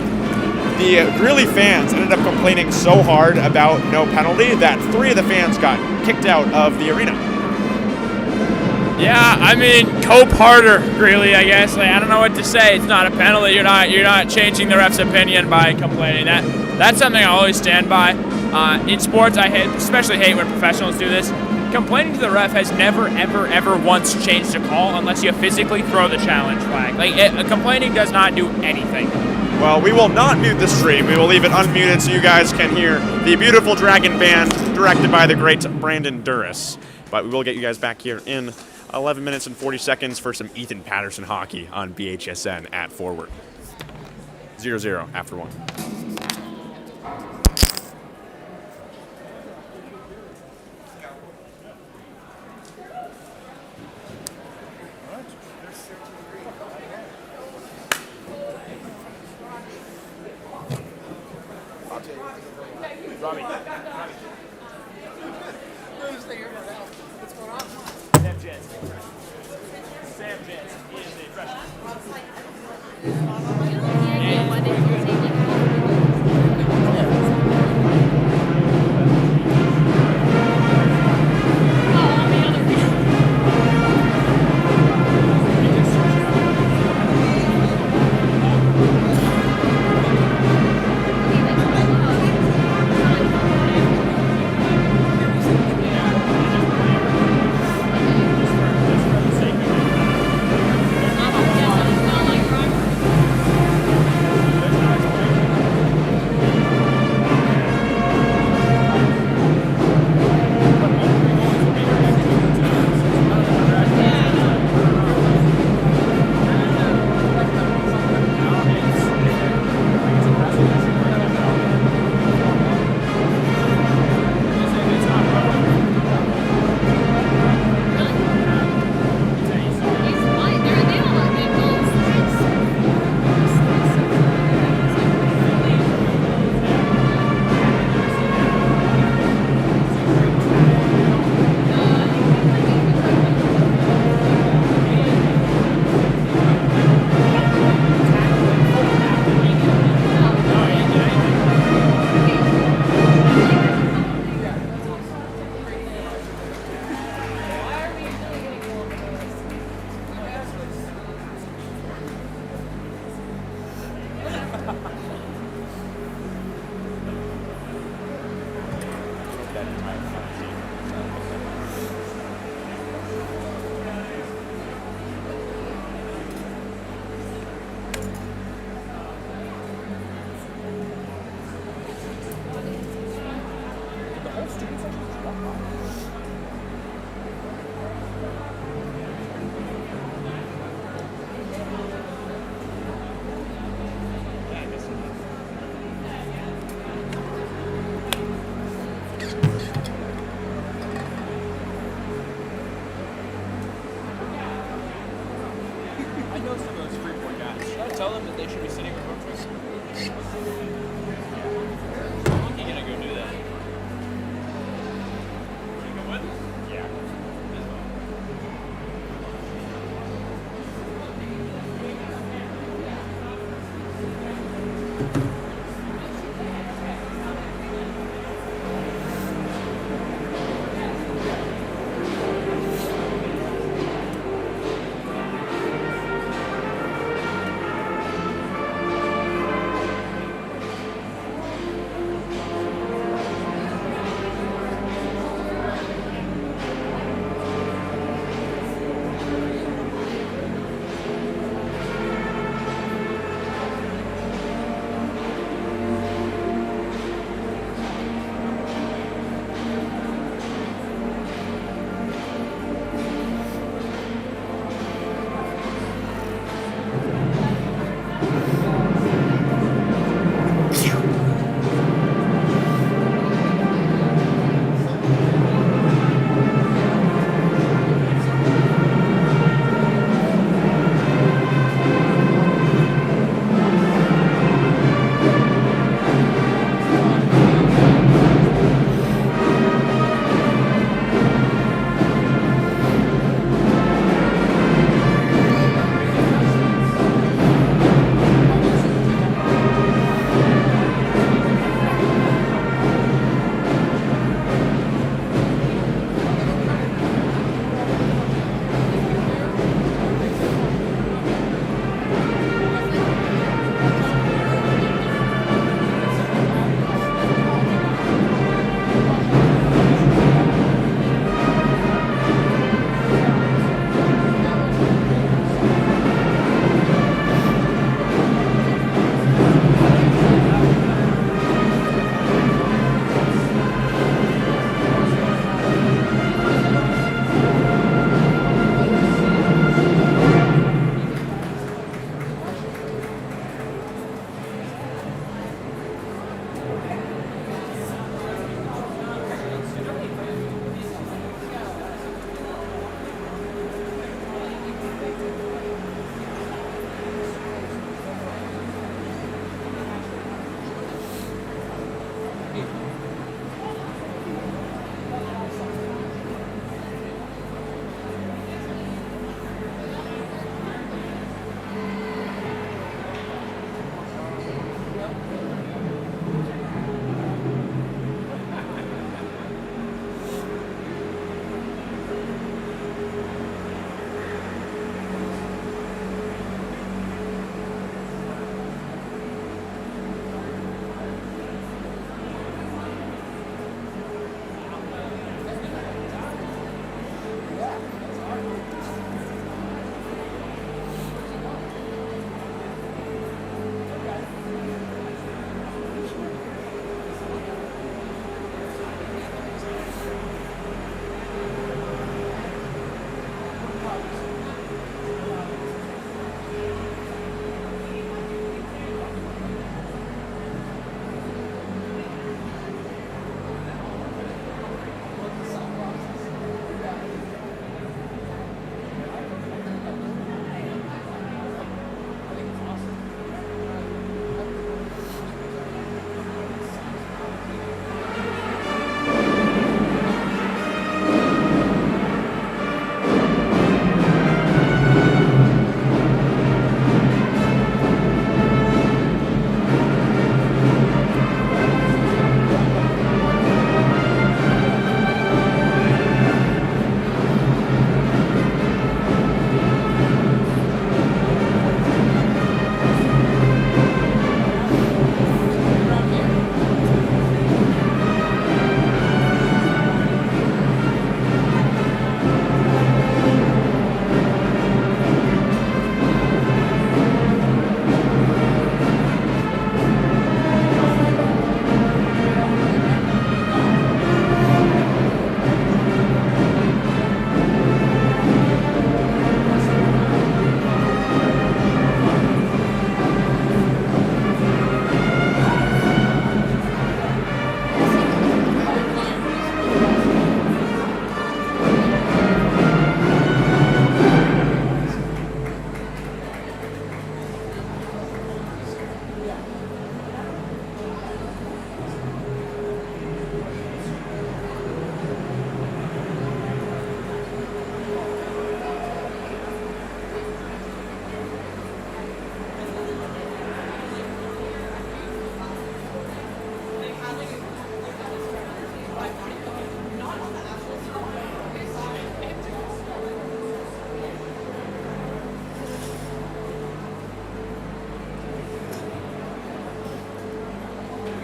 D: The Greeley fans ended up complaining so hard about no penalty that 3 of the fans got kicked out of the arena.
A: Yeah, I mean, cope harder, Greeley, I guess. I don't know what to say. It's not a penalty. You're not changing the ref's opinion by complaining. That's something I always stand by. In sports, I especially hate when professionals do this. Complaining to the ref has never, ever, ever once changed a call unless you physically throw the challenge flag. Complaining does not do anything.
D: Well, we will not mute the stream. We will leave it unmuted so you guys can hear the beautiful Dragon Band directed by the great Brandon Duras. But we will get you guys back here in 11 minutes and 40 seconds for some Ethan Patterson hockey on BHSN at Forward. 0-0 after 1.
A: Robbie.
B: What's going on?
A: Sam Jensen. Sam Jensen. He is a freshman. should be sitting with Brunswick. How long are you gonna go do that? You go with? Yeah.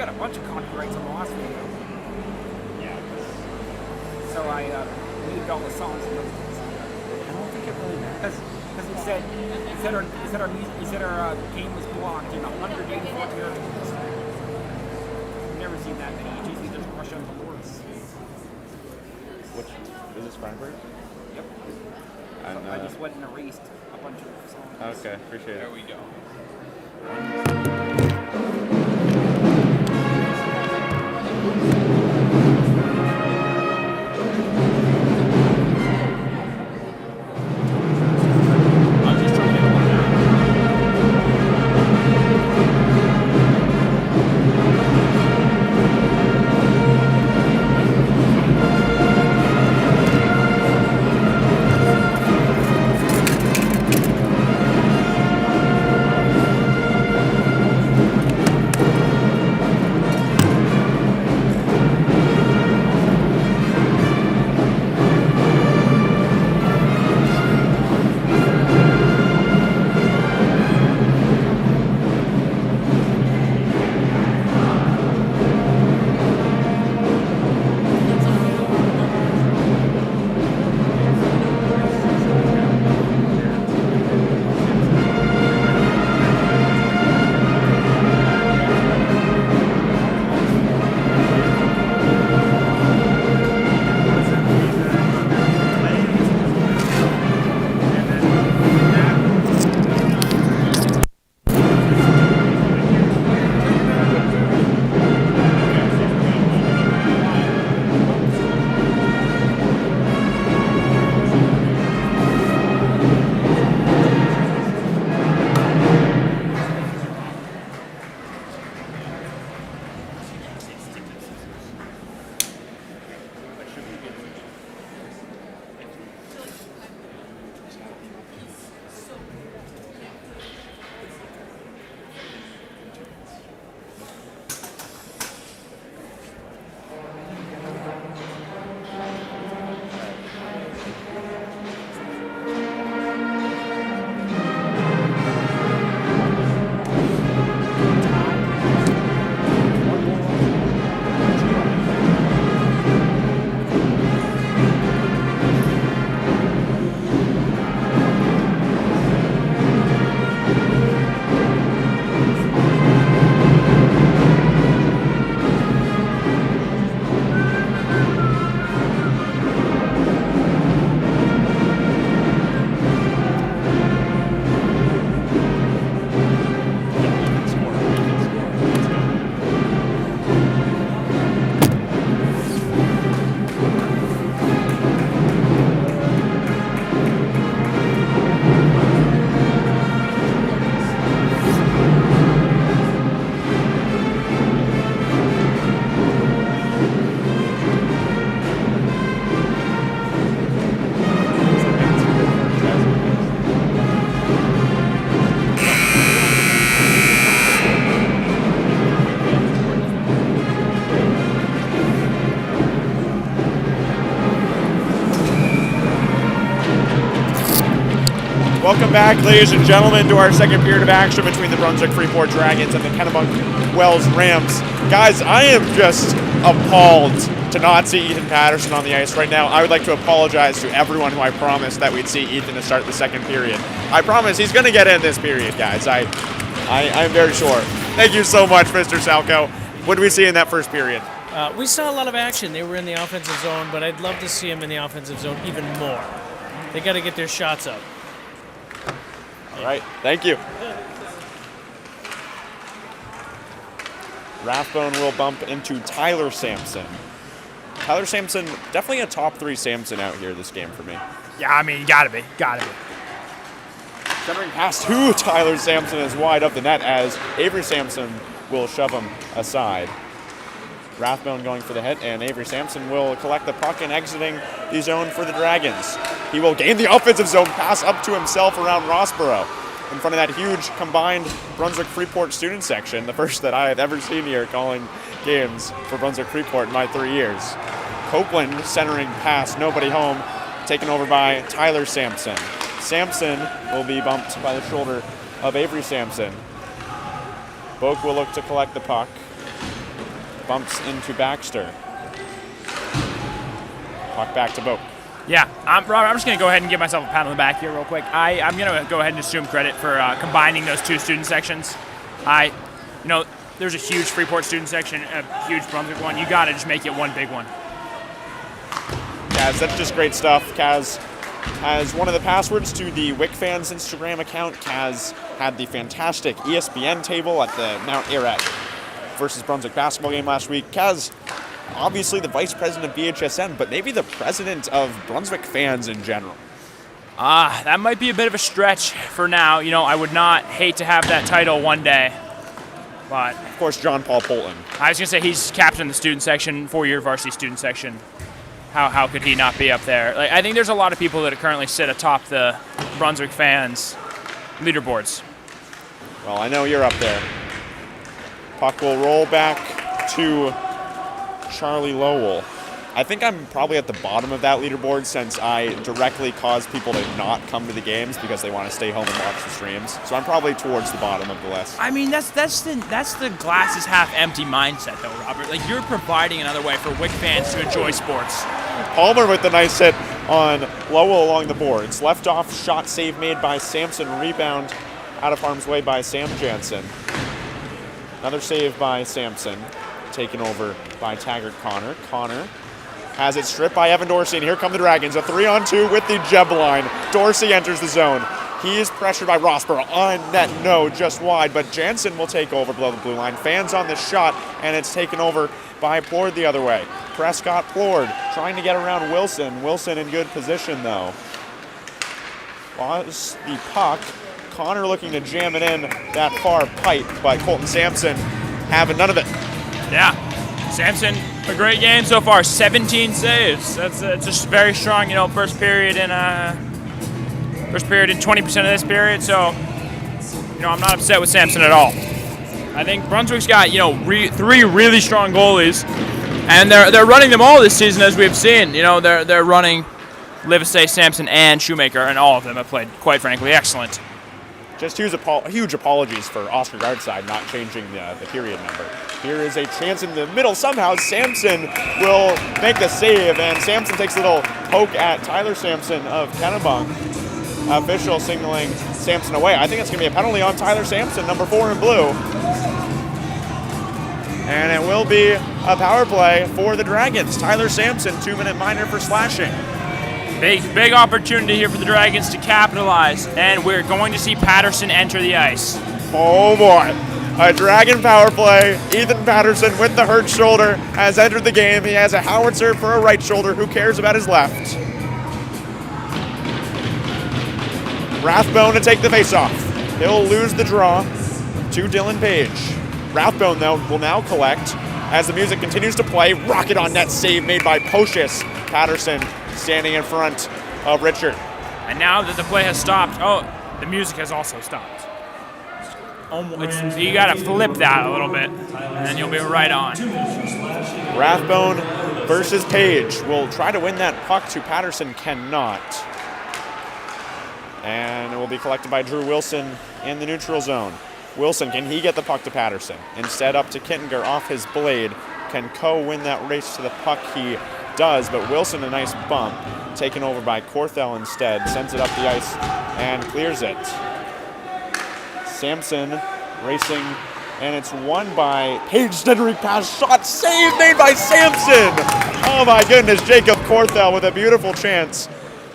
E: got a bunch of copyrights on the last video.
D: Yeah.
E: So I moved all the songs from those days.
D: I don't think it really matters.
E: Because he said our game was blocked in 184 characters. I've never seen that many. It's usually just rush on the boards.
D: Which is this Frankfurt?
E: Yep. I just went and erased a bunch of songs.
D: Okay, appreciate it.
A: There we go.
D: Welcome back, ladies and gentlemen, to our second period of action between the Brunswick Freeport Dragons and the Kennebunk Wells Rams. Guys, I am just appalled to not see Ethan Patterson on the ice right now. I would like to apologize to everyone who I promised that we'd see Ethan to start the second period. I promise he's going to get in this period, guys. I'm very sure. Thank you so much, Mr. Salko. What did we see in that first period?
F: We saw a lot of action. They were in the offensive zone, but I'd love to see them in the offensive zone even more. They got to get their shots up.
D: All right, thank you. Rathbone will bump into Tyler Sampson. Tyler Sampson, definitely a top 3 Sampson out here this game for me.
A: Yeah, I mean, gotta be.
D: Centering pass to Tyler Sampson is wide up the net as Avery Sampson will shove him aside. Rathbone going for the hit, and Avery Sampson will collect the puck and exiting the zone for the Dragons. He will gain the offensive zone, pass up to himself around Rossborough in front of that huge combined Brunswick-Freeport student section, the first that I have ever seen here calling games for Brunswick-Freeport in my 3 years. Copeland centering pass, nobody home, taken over by Tyler Sampson. Sampson will be bumped by the shoulder of Avery Sampson. Boak will look to collect the puck. bumps into Baxter. Puck back to Boak.
A: Yeah, Robert, I'm just going to go ahead and give myself a pat on the back here real quick. I'm going to go ahead and assume credit for combining those two student sections. There's a huge Freeport student section, a huge Brunswick one. You got to just make it one big one.
D: Kaz, that's just great stuff. Kaz has one of the passwords to the Wick Fans Instagram account. Kaz had the fantastic ESPN table at the Mount Ararat versus Brunswick basketball game last week. Kaz, obviously the vice president of BHSN, but maybe the president of Brunswick fans in general.
A: That might be a bit of a stretch for now. I would not hate to have that title one day. But
D: of course, John Paul Polton.
A: I was going to say he's captain of the student section, 4-year varsity student section. How could he not be up there? I think there's a lot of people that currently sit atop the Brunswick fans leaderboards.
D: Well, I know you're up there. Puck will roll back to Charlie Lowell. I think I'm probably at the bottom of that leaderboard since I directly cause people to not come to the games because they want to stay home and watch the streams. So I'm probably towards the bottom of the list.
A: I mean, that's the glass is half empty mindset, though, Robert. You're providing another way for Wick fans to enjoy sports.
D: Palmer with the nice hit on Lowell along the boards. Left off shot save made by Sampson. Rebound out of harm's way by Sam Jansen. Another save by Sampson. Taken over by Taggart Connor. Connor has it stripped by Evan Dorsey, and here come the Dragons. A 3-on-2 with the Jeb line. Dorsey enters the zone. He is pressured by Rossborough on net, no, just wide, but Jansen will take over below the blue line. Fans on the shot, and it's taken over by Plord the other way. Prescott Plord trying to get around Wilson. Wilson in good position, though. Lost the puck. Connor looking to jam it in that far pipe, but Colton Sampson having none of it.
A: Yeah, Sampson, a great game so far. 17 saves. That's just very strong. First period in 20% of this period. So, I'm not upset with Sampson at all. I think Brunswick's got 3 really strong goalies, and they're running them all this season as we've seen. They're running Livesey, Sampson, and Shoemaker, and all of them have played, quite frankly, excellent.
D: Just huge apologies for Oscar Gartside not changing the period number. Here is a chance in the middle. Somehow Sampson will make the save, and Sampson takes a little poke at Tyler Sampson of Kennebunk. Official signaling Sampson away. I think it's going to be a penalty on Tyler Sampson, number 4 in blue. And it will be a power play for the Dragons. Tyler Sampson, 2-minute minor for slashing.
A: Big opportunity here for the Dragons to capitalize, and we're going to see Patterson enter the ice.
D: Oh boy, a Dragon power play. Ethan Patterson with the hurt shoulder has entered the game. He has a howitzer for a right shoulder. Who cares about his left? Rathbone to take the faceoff. He'll lose the draw to Dylan Page. Rathbone, though, will now collect as the music continues to play. Rocket on net save made by Pocius. Patterson standing in front of Richard.
A: And now that the play has stopped, the music has also stopped. You got to flip that a little bit, and then you'll be right on.
D: Rathbone versus Page will try to win that puck to Patterson, cannot. And it will be collected by Drew Wilson in the neutral zone. Wilson, can he get the puck to Patterson? Instead up to Kittinger off his blade. Can Coe win that race to the puck? He does, but Wilson a nice bump. Taken over by Korthel instead. Sends it up the ice and clears it. Sampson racing, and it's won by Page. Stederick pass shot save made by Sampson. Oh my goodness, Jacob Korthel with a beautiful chance.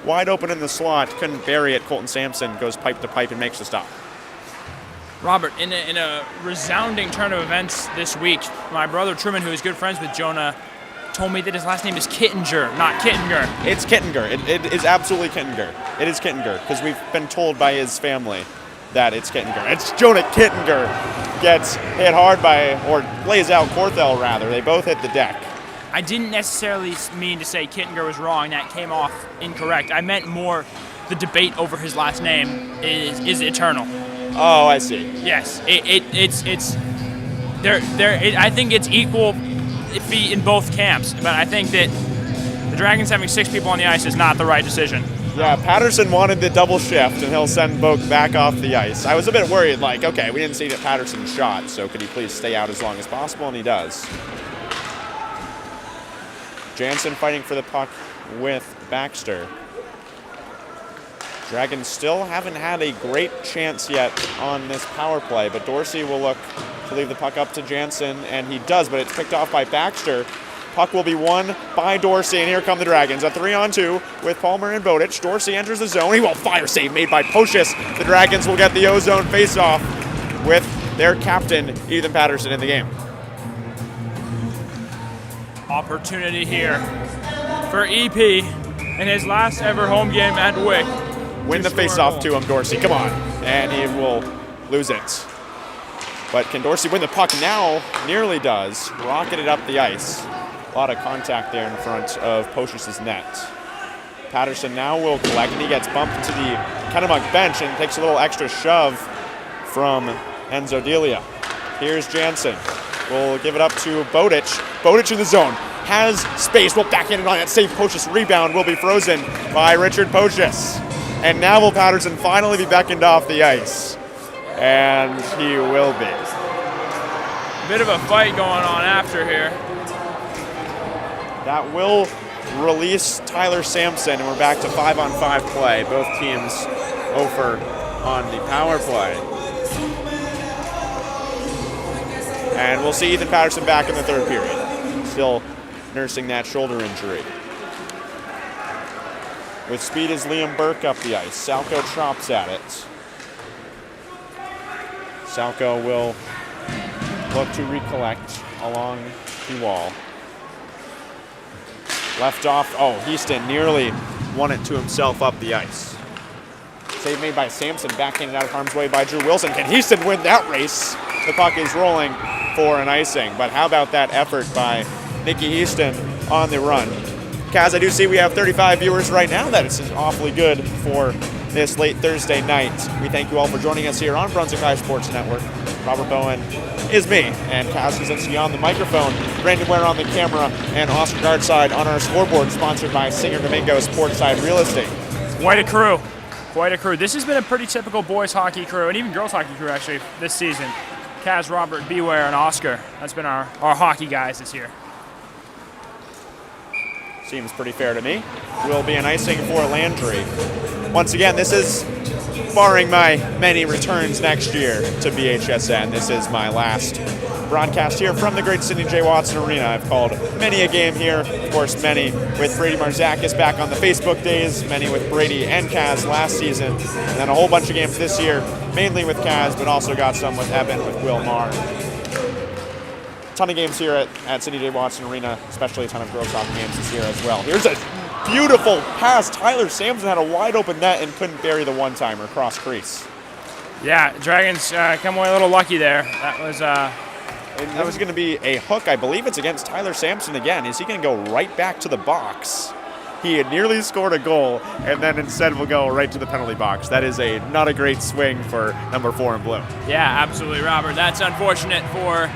D: Wide open in the slot, couldn't bury it. Colton Sampson goes pipe to pipe and makes the stop.
A: Robert, in a resounding turn of events this week, my brother Truman, who is good friends with Jonah, told me that his last name is Kittinger, not Kittinger.
D: It's Kittinger. It is absolutely Kittinger. It is Kittinger, because we've been told by his family that it's Kittinger. It's Jonah Kittinger gets hit hard by, or lays out Korthel rather. They both hit the deck.
A: I didn't necessarily mean to say Kittinger was wrong. That came off incorrect. I meant more the debate over his last name is eternal.
D: Oh, I see.
A: Yes, it's I think it's equal in both camps, but I think that the Dragons having 6 people on the ice is not the right decision.
D: Yeah, Patterson wanted the double shift, and he'll send Boak back off the ice. I was a bit worried, okay, we didn't see that Patterson shot, so could he please stay out as long as possible, and he does. Jansen fighting for the puck with Baxter. Dragons still haven't had a great chance yet on this power play, but Dorsey will look to leave the puck up to Jansen, and he does, but it's picked off by Baxter. Puck will be won by Dorsey, and here come the Dragons. A 3-on-2 with Palmer and Bowditch. Dorsey enters the zone. He will fire save made by Pocius. The Dragons will get the O-zone face-off with their captain, Ethan Patterson, in the game.
A: Opportunity here for EP in his last ever home game at Wick.
D: Win the face-off to him, Dorsey. Come on. And he will lose it. But can Dorsey win the puck now? Nearly does. Rocketed up the ice. A lot of contact there in front of Pocius' net. Patterson now will collect, and he gets bumped to the Kennebunk bench and takes a little extra shove from Enzo Delia. Here's Jansen. We'll give it up to Bowditch. Bowditch in the zone. Has space. Will backhand it on that save. Pocius rebound will be frozen by Richard Pocius. And now will Patterson finally be beckoned off the ice? And he will be.
A: Bit of a fight going on after here.
D: That will release Tyler Sampson, and we're back to 5-on-5 play. Both teams over on the power play. And we'll see Ethan Patterson back in the third period. Still nursing that shoulder injury. With speed is Liam Burke up the ice. Salko chops at it. Salko will look to recollect along the wall. Left off. Oh, Heaston nearly won it to himself up the ice. Save made by Sampson, backhanded out of harm's way by Drew Wilson. Can Heaston win that race? The puck is rolling for an icing. But how about that effort by Nicky Heaston on the run? Kaz, I do see we have 35 viewers right now. That is awfully good for this late Thursday night. We thank you all for joining us here on Brunswick High Sports Network. Robert Bowen is me, and Kaz Kosinski on the microphone, Brandon Ware on the camera, and Oscar Gartside on our scoreboard, sponsored by Singer Domingo Sportside Real Estate.
A: Quite a crew. Quite a crew. This has been a pretty typical boys hockey crew, and even girls hockey crew actually this season. Kaz, Robert, Beware, and Oscar. That's been our hockey guys this year.
D: Seems pretty fair to me. Will be an icing for Landry. Once again, this is, barring my many returns next year to BHSN, this is my last broadcast here from the great Sidney J. Watson Arena. I've called many a game here, of course many with Brady Marzakis back on the Facebook days, many with Brady and Kaz last season, and then a whole bunch of games this year, mainly with Kaz, but also got some with Evan, with Will Marr. Ton of games here at Sidney J. Watson Arena, especially a ton of girls hockey games this year as well. Here's a beautiful pass. Tyler Sampson had a wide open net and couldn't bury the one-timer cross crease.
A: Yeah, Dragons come away a little lucky there.
D: That was going to be a hook. I believe it's against Tyler Sampson again. Is he going to go right back to the box? He had nearly scored a goal, and then instead will go right to the penalty box. That is not a great swing for number 4 in blue.
A: Yeah, absolutely, Robert. That's unfortunate for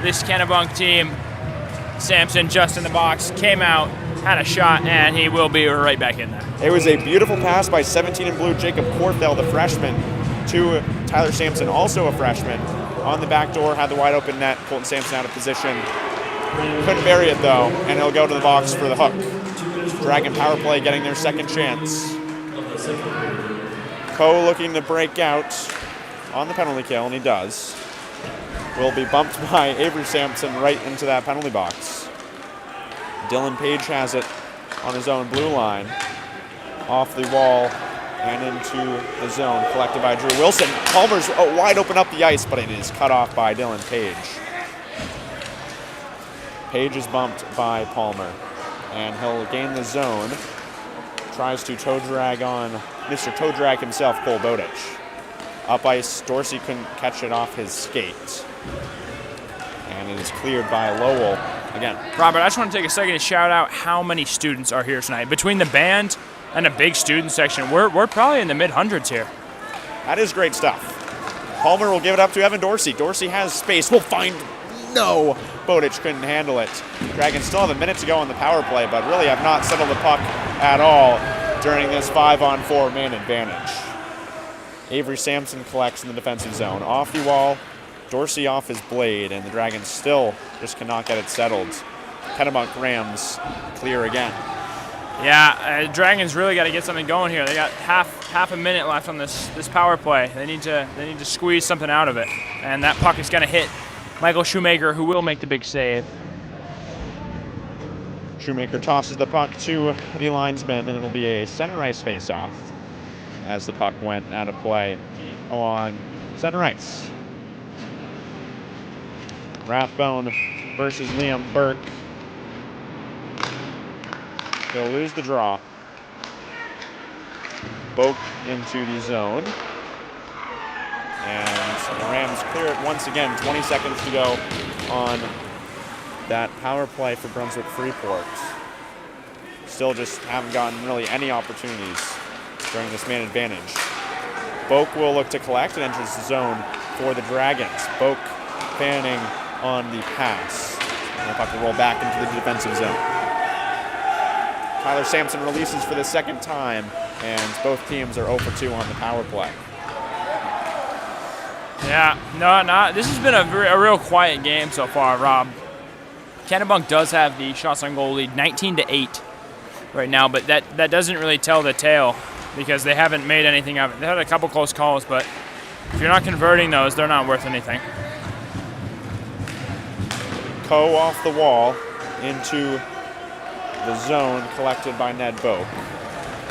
A: this Kennebunk team. Sampson just in the box, came out, had a shot, and he will be right back in there.
D: It was a beautiful pass by 17 in blue Jacob Korthel, the freshman, to Tyler Sampson, also a freshman. On the back door, had the wide open net. Colton Sampson out of position. Couldn't bury it though, and he'll go to the box for the hook. Dragon power play getting their second chance. Coe looking to break out on the penalty kill, and he does. Will be bumped by Avery Sampson right into that penalty box. Dylan Page has it on his own blue line. Off the wall and into the zone, collected by Drew Wilson. Palmer's wide open up the ice, but it is cut off by Dylan Page. Page is bumped by Palmer, and he'll gain the zone. Tries to toe drag on Mr. Toe Drag himself, Cole Bowditch. Up ice, Dorsey couldn't catch it off his skate. And it is cleared by Lowell again.
A: Robert, I just want to take a second to shout out how many students are here tonight. Between the band and a big student section, we're probably in the mid-hundreds here.
D: That is great stuff. Palmer will give it up to Evan Dorsey. Dorsey has space. Will find no. Bowditch couldn't handle it. Dragons still have a minute to go on the power play, but really have not settled the puck at all during this 5-on-4 man advantage. Avery Sampson collects in the defensive zone. Off the wall, Dorsey off his blade, and the Dragons still just cannot get it settled. Kennebunk Rams clear again.
A: Yeah, Dragons really got to get something going here. They got half a minute left on this power play. They need to squeeze something out of it, and that puck is going to hit Michael Shoemaker, who will make the big save.
D: Shoemaker tosses the puck to the linesman, and it'll be a center ice faceoff as the puck went out of play along center ice. Rathbone versus Liam Burke. They'll lose the draw. Boak into the zone. And the Rams clear it once again. 20 seconds to go on that power play for Brunswick Freeport. Still just haven't gotten really any opportunities during this man advantage. Boak will look to collect and enters the zone for the Dragons. Boak fanning on the pass. And the puck will roll back into the defensive zone. Tyler Sampson releases for the second time, and both teams are 0 for 2 on the power play.
A: Yeah, no, this has been a real quiet game so far, Rob. Kennebunk does have the shots on goal lead 19-8 right now, but that doesn't really tell the tale because they haven't made anything of it. They had a couple close calls, but if you're not converting those, they're not worth anything.
D: Coe off the wall into the zone, collected by Ned Boak.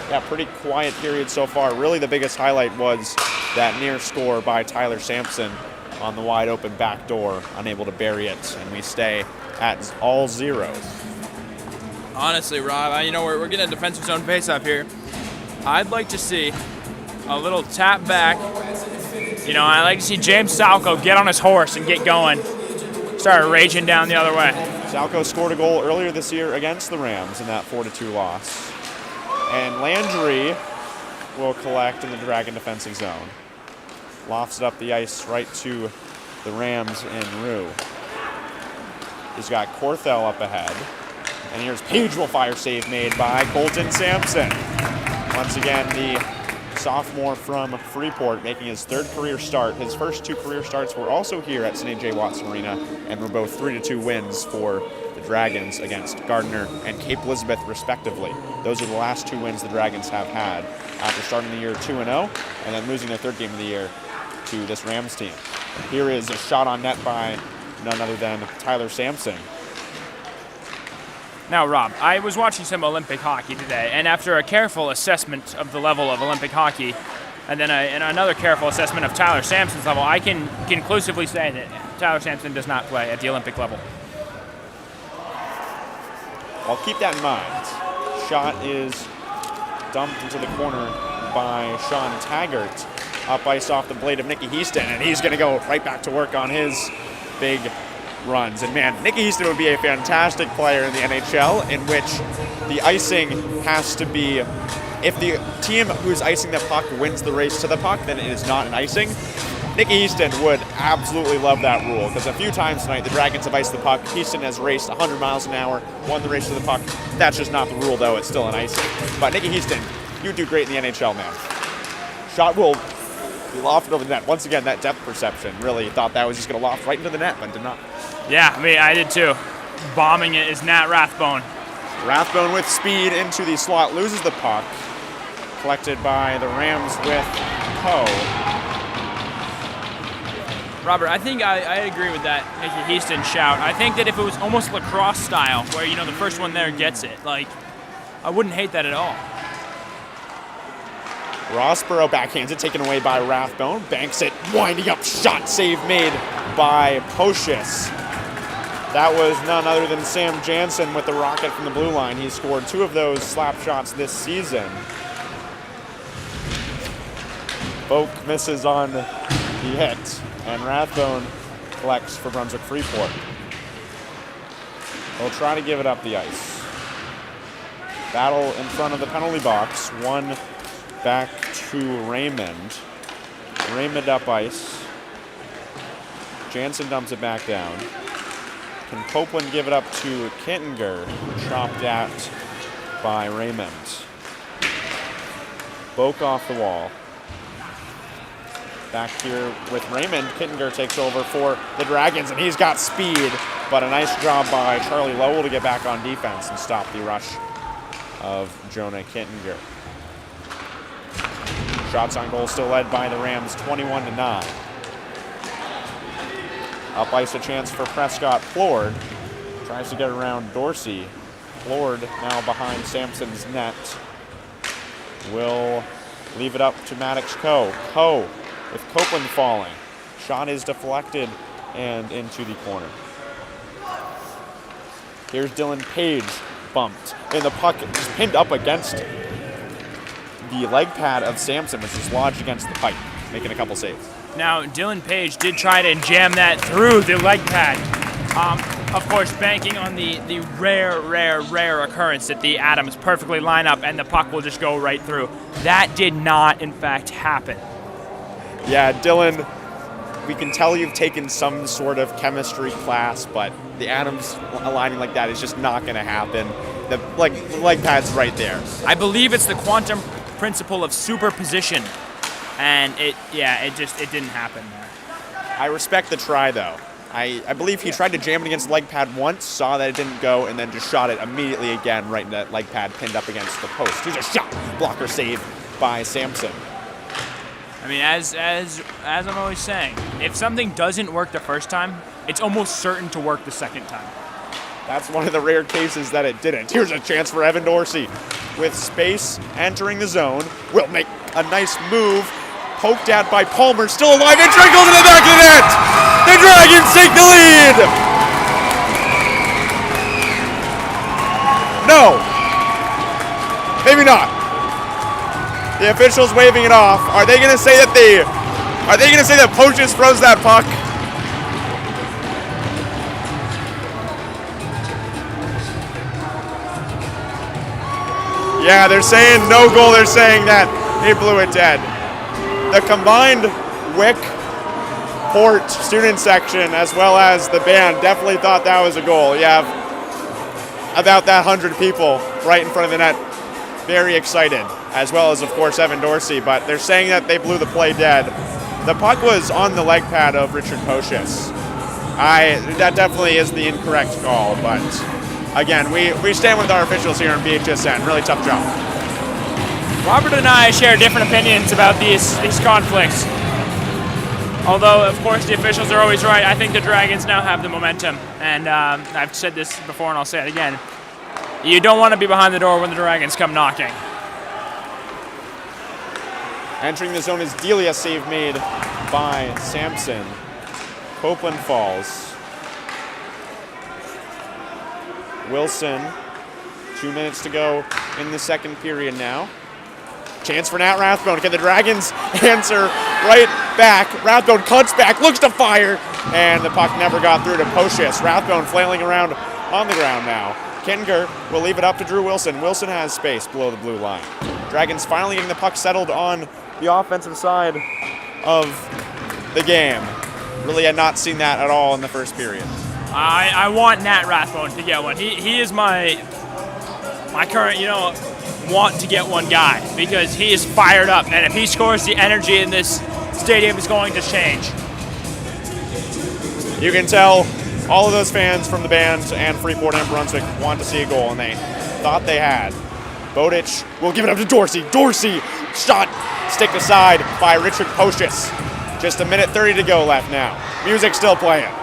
D: Yeah, pretty quiet period so far. Really the biggest highlight was that near score by Tyler Sampson on the wide open back door, unable to bury it, and we stay at all zeros.
A: Honestly, Rob, we're getting a defensive zone face-off here. I'd like to see a little tap back. I like to see James Salko get on his horse and get going. Start raging down the other way.
D: Salko scored a goal earlier this year against the Rams in that 4-2 loss. And Landry will collect in the Dragon defensive zone. Lofts it up the ice right to the Rams en route. He's got Corthell up ahead. And here's Page will fire save made by Colton Sampson. Once again, the sophomore from Freeport making his third career start. His first 2 career starts were also here at Sidney J. Watson Arena and were both 3-2 wins for the Dragons against Gardner and Cape Elizabeth respectively. Those are the last 2 wins the Dragons have had after starting the year 2-0 and then losing their 3rd game of the year to this Rams team. Here is a shot on net by none other than Tyler Sampson.
A: Now, Rob, I was watching some Olympic hockey today, and after a careful assessment of the level of Olympic hockey, and then another careful assessment of Tyler Sampson's level, I can conclusively say that Tyler Sampson does not play at the Olympic level.
D: I'll keep that in mind. Shot is dumped into the corner by Sean Taggart. Up ice off the blade of Nicky Heaston, and he's going to go right back to work on his big runs. And man, Nicky Heaston would be a fantastic player in the NHL in which the icing has to be, if the team who's icing the puck wins the race to the puck, then it is not an icing. Nicky Heaston would absolutely love that rule because a few times tonight the Dragons have iced the puck. Heaston has raced 100 miles an hour, won the race to the puck. That's just not the rule though, it's still an icing. But Nicky Heaston, you'd do great in the NHL, man. Shot will be lofted over the net. Once again, that depth perception really thought that was just going to loft right into the net, but did not.
A: Yeah, I did too. Bombing it is Nat Rathbone.
D: Rathbone with speed into the slot, loses the puck. Collected by the Rams with Coe.
A: Robert, I think I agree with that Nicky Heaston shout. I think that if it was almost lacrosse style, where, the first one there gets it, I wouldn't hate that at all.
D: Rossborough backhands it, taken away by Rathbone. Banks it, winding up, shot save made by Pocius. That was none other than Sam Jansen with the rocket from the blue line. He scored 2 of those slap shots this season. Boak misses on the hit, and Rathbone collects for Brunswick Freeport. They'll try to give it up the ice. Battle in front of the penalty box. One back to Raymond. Raymond up ice. Jansen dumps it back down. Can Copeland give it up to Kittinger? Chopped at by Raymond. Boak off the wall. Back here with Raymond. Kittinger takes over for the Dragons, and he's got speed, but a nice job by Charlie Lowell to get back on defense and stop the rush of Jonah Kittinger. Shots on goal still led by the Rams, 21-9. Up ice a chance for Prescott. Plord tries to get around Dorsey. Plord now behind Sampson's net. Will leave it up to Maddox Coe. Coe with Copeland falling. Shot is deflected and into the corner. Here's Dylan Page bumped. And the puck is pinned up against the leg pad of Sampson, which is lodged against the pipe, making a couple saves.
A: Now, Dylan Page did try to jam that through the leg pad. Of course, banking on the rare occurrence that the atoms perfectly line up and the puck will just go right through. That did not, in fact, happen.
D: Yeah, Dylan, we can tell you've taken some sort of chemistry class, but the atoms aligning like that is just not going to happen. The leg pad's right there.
A: I believe it's the quantum principle of superposition, and it didn't happen there.
D: I respect the try, though. I believe he tried to jam it against the leg pad once, saw that it didn't go, and then just shot it immediately again right in that leg pad pinned up against the post. He's a shot blocker save by Sampson.
A: I mean, as I'm always saying, if something doesn't work the first time, it's almost certain to work the second time.
D: That's one of the rare cases that it didn't. Here's a chance for Evan Dorsey. With space entering the zone, will make a nice move. Poked at by Palmer, still alive, and trickles in the back of the net! The Dragons take the lead! No! Maybe not. The officials waving it off. Are they gonna say that Poaches froze that puck? Yeah, they're saying no goal. They're saying that he blew it dead. The combined WIC Port student section as well as the band definitely thought that was a goal. You have about that 100 people right in front of the net, very excited, as well as, of course, Evan Dorsey, but they're saying that they blew the play dead. The puck was on the leg pad of Richard Pochis. That definitely is the incorrect call, but again, we stand with our officials here in BHSN. Really tough job.
A: Robert and I share different opinions about these conflicts. Although, of course, the officials are always right, I think the Dragons now have the momentum. And I've said this before and I'll say it again. You don't want to be behind the door when the Dragons come knocking.
D: Entering the zone is Delia, save made by Sampson. Copeland falls. Wilson, 2 minutes to go in the second period now. Chance for Nat Rathbone. Can the Dragons answer right back? Rathbone cuts back, looks to fire, and the puck never got through to Pochis. Rathbone flailing around on the ground now. Kittinger will leave it up to Drew Wilson. Wilson has space below the blue line. Dragons finally getting the puck settled on the offensive side of the game. Really had not seen that at all in the first period.
A: I want Nat Rathbone to get one. He is my current, want to get one guy because he is fired up, and if he scores, the energy in this stadium is going to change.
D: You can tell all of those fans from the band and Freeport and Brunswick want to see a goal, and they thought they had. Bowditch will give it up to Dorsey. Dorsey, shot stick aside by Richard Pochis. Just a minute 30 to go left now. Music still playing.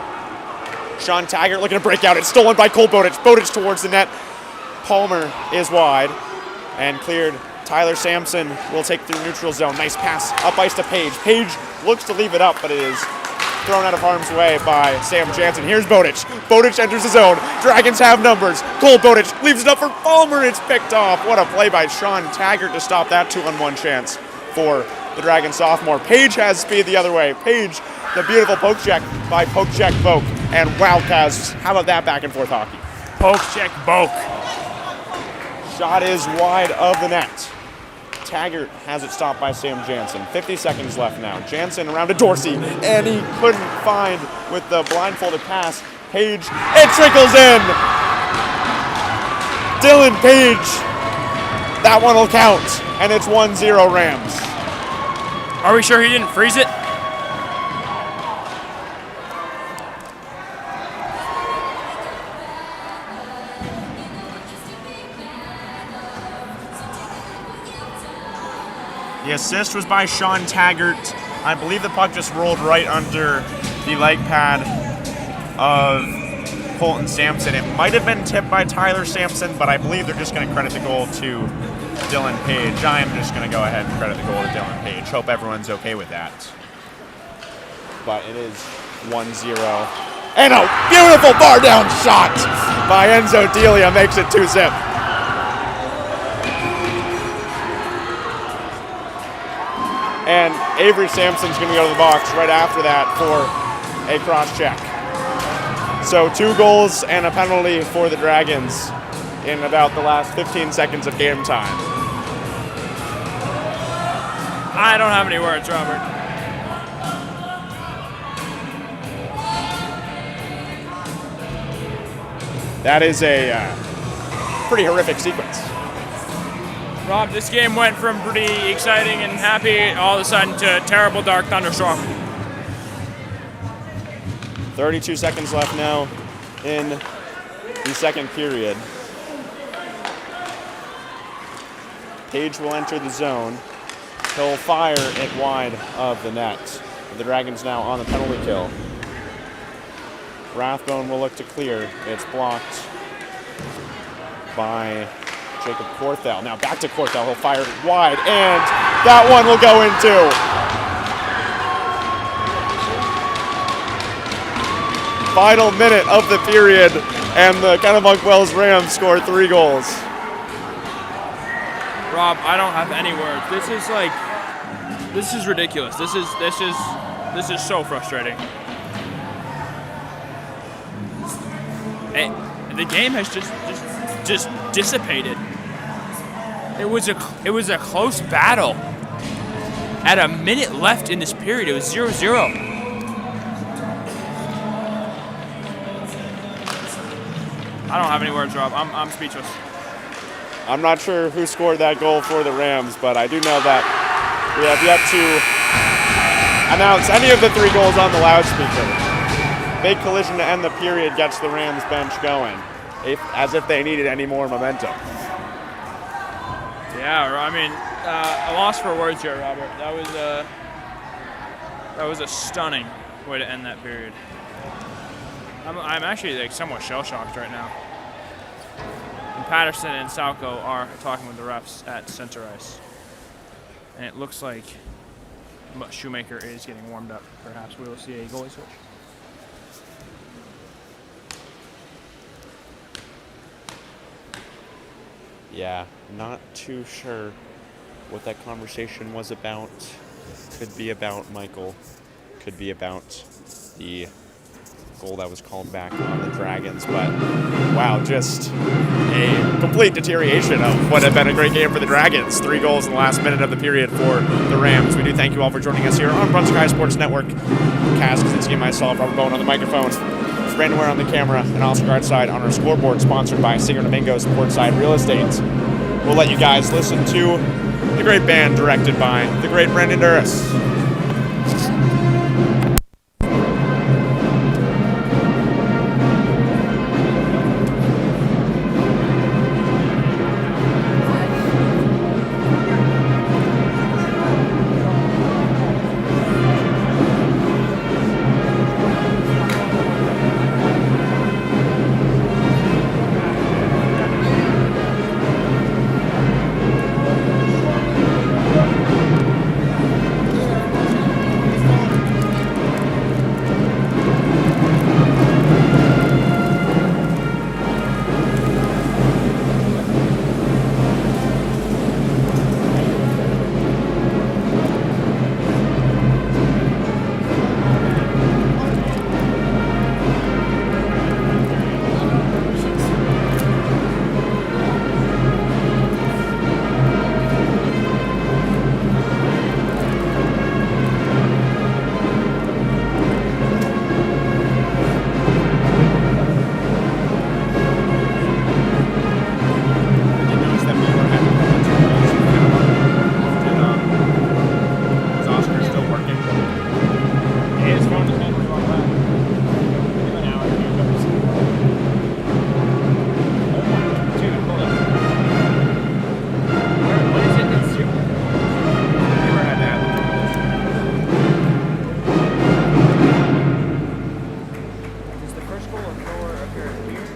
D: Sean Taggart looking to break out. It's stolen by Cole Bowditch. Bowditch towards the net. Palmer is wide and cleared. Tyler Sampson will take through neutral zone. Nice pass up ice to Page. Page looks to leave it up, but it is thrown out of harm's way by Sam Jansen. Here's Bowditch. Bowditch enters the zone. Dragons have numbers. Cole Bowditch leaves it up for Palmer. It's picked off. What a play by Sean Taggart to stop that 2-on-1 chance for the Dragon sophomore. Page has speed the other way. Page, the beautiful poke check by Poke Check Boke. And wow, Kaz, how about that back and forth hockey?
A: Poke check Boke.
D: Shot is wide of the net. Taggart has it stopped by Sam Jansen. 50 seconds left now. Jansen around to Dorsey, and he couldn't find with the blindfolded pass. Page, it trickles in! Dylan Page. That one will count, and it's 1-0 Rams.
A: Are we sure he didn't freeze it?
D: The assist was by Sean Taggart. I believe the puck just rolled right under the leg pad of Colton Sampson. It might have been tipped by Tyler Sampson, but I believe they're just going to credit the goal to Dylan Page. I am just going to go ahead and credit the goal to Dylan Page. Hope everyone's okay with that. But it is 1-0. And a beautiful bar down shot by Enzo Delia makes it 2-zip. And Avery Sampson's going to go to the box right after that for a cross check. So 2 goals and a penalty for the Dragons in about the last 15 seconds of game time.
A: I don't have any words, Robert.
D: That is a pretty horrific sequence.
A: Rob, this game went from pretty exciting and happy all of a sudden to terrible dark thunderstorm.
D: 32 seconds left now in the second period. Page will enter the zone. He'll fire it wide of the net. The Dragons now on the penalty kill. Rathbone will look to clear. It's blocked by Jacob Korthel. Now back to Korthel. He'll fire it wide, and that one will go in too. Final minute of the period, and the Kennebunk Wells Rams score 3 goals.
A: Rob, I don't have any words. This is ridiculous. This is so frustrating. The game has just dissipated. It was a close battle. At a minute left in this period, it was 0-0. I don't have any words, Rob. I'm speechless.
D: I'm not sure who scored that goal for the Rams, but I do know that we have yet to announce any of the 3 goals on the loudspeaker. Big collision to end the period gets the Rams bench going, as if they needed any more momentum.
A: Yeah, I mean, a loss for words here, Robert. That was a stunning way to end that period. I'm actually somewhat shell-shocked right now. And Patterson and Salko are talking with the refs at center ice. And it looks like Shoemaker is getting warmed up. Perhaps we will see a goalie switch.
D: Yeah, not too sure what that conversation was about. Could be about Michael. Could be about the goal that was called back on the Dragons, but wow, just a complete deterioration of what had been a great game for the Dragons. 3 goals in the last minute of the period for the Rams. We do thank you all for joining us here on Brunswick High Sports Network. Kaz Kosinski and myself, Robert Bowen on the microphone, Brandon Ware on the camera, and also Gartside on our scoreboard, sponsored by Singer Domingo's Portside Real Estate. We'll let you guys listen to the great band directed by the great Brandon Duras.
E: goal of Thor appeared here.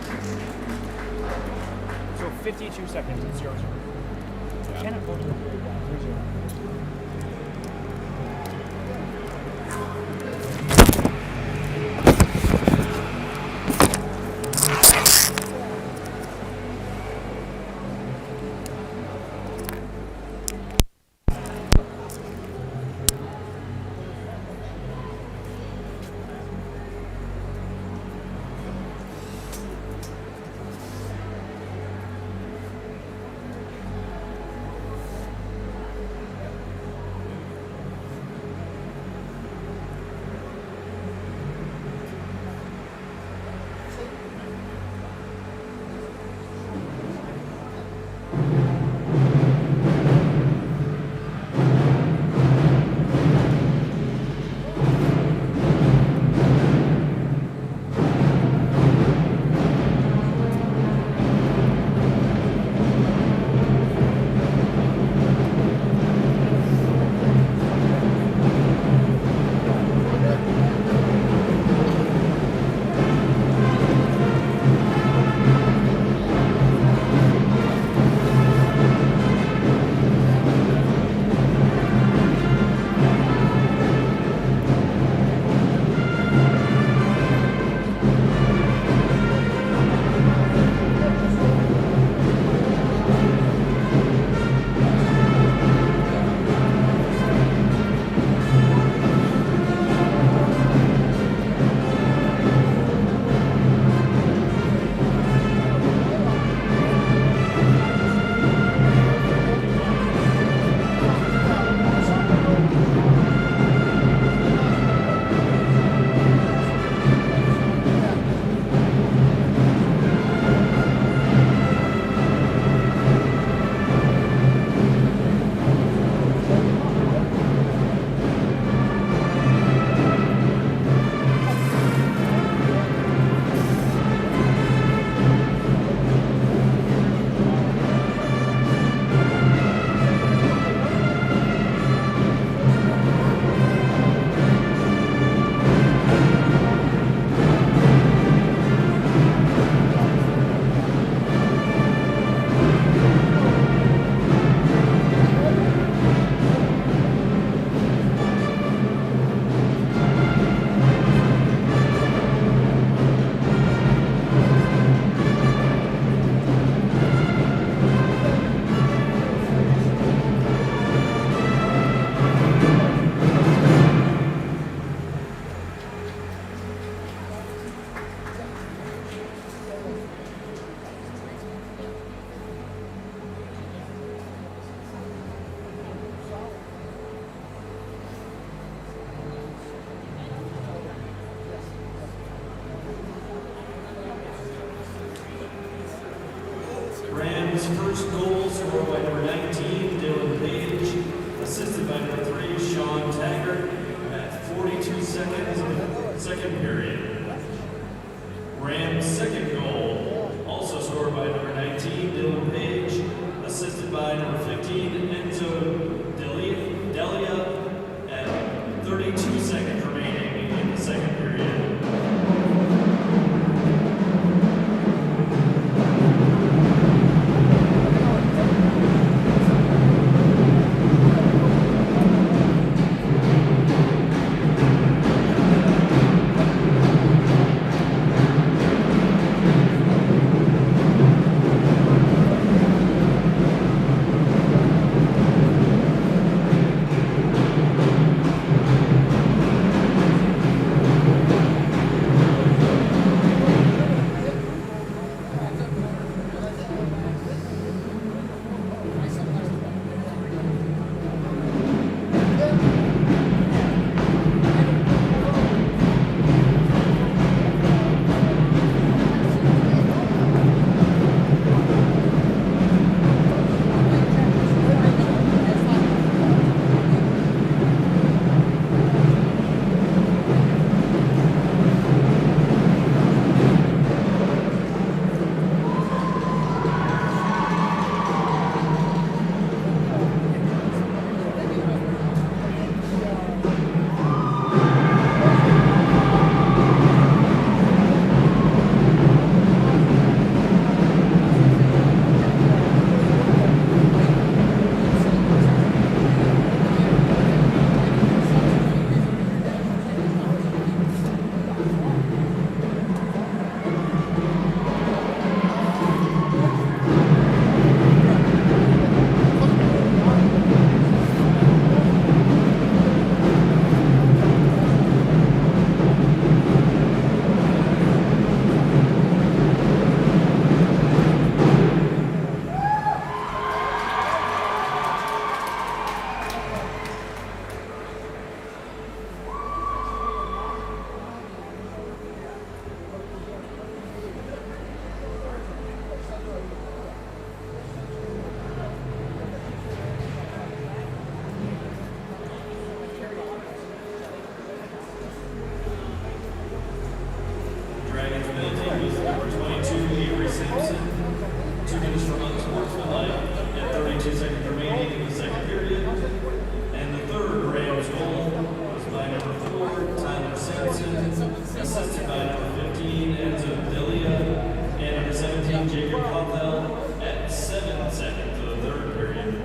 E: So 52 seconds, it's 0-0. Kennebunk appeared down 3-0.
C: Rams' first goal scored by number 19, Dylan Page, assisted by number 3, Sean Taggart, at 42 seconds of the second period. Rams' second goal, also scored by number 19, Dylan Page, assisted by number 15, Enzo Delia, at 32 seconds remaining in the second period. 2 minutes for unsportsmanlike and 32 seconds remaining in the second period. And the third Rams goal was by number 4, Tyler Sampson, assisted by number 15, Enzo Delia, and number 17, Jacob Coppell, at 7 seconds of the third period.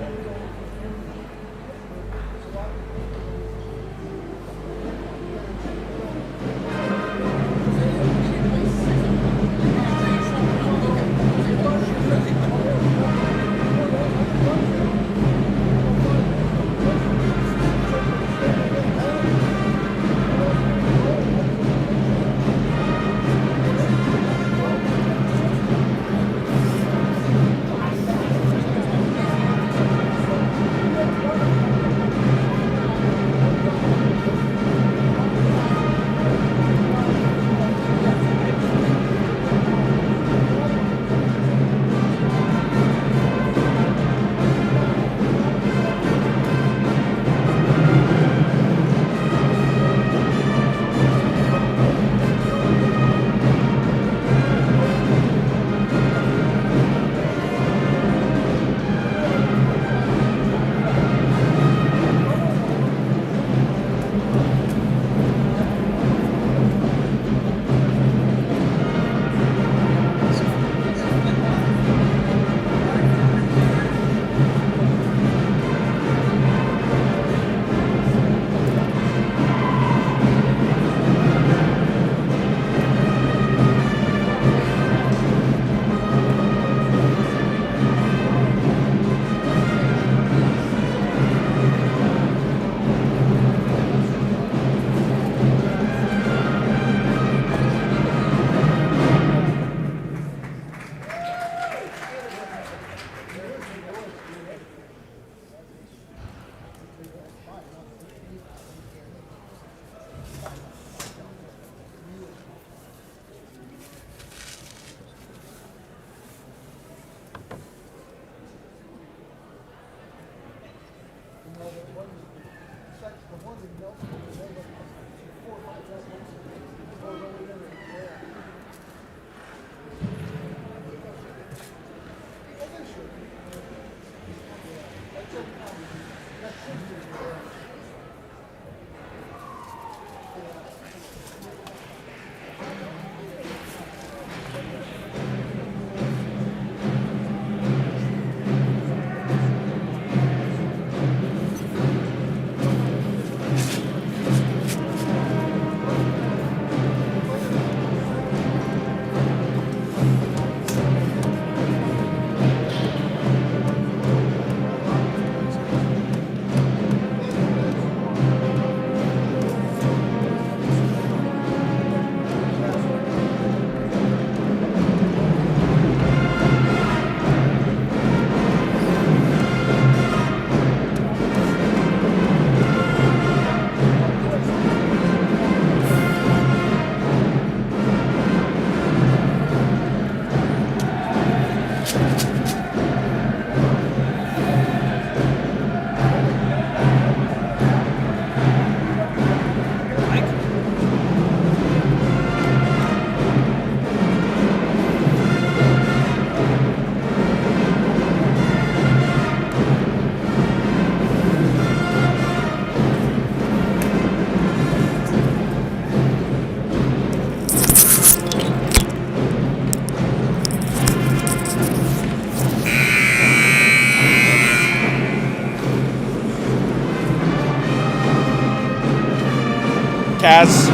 D: Kaz,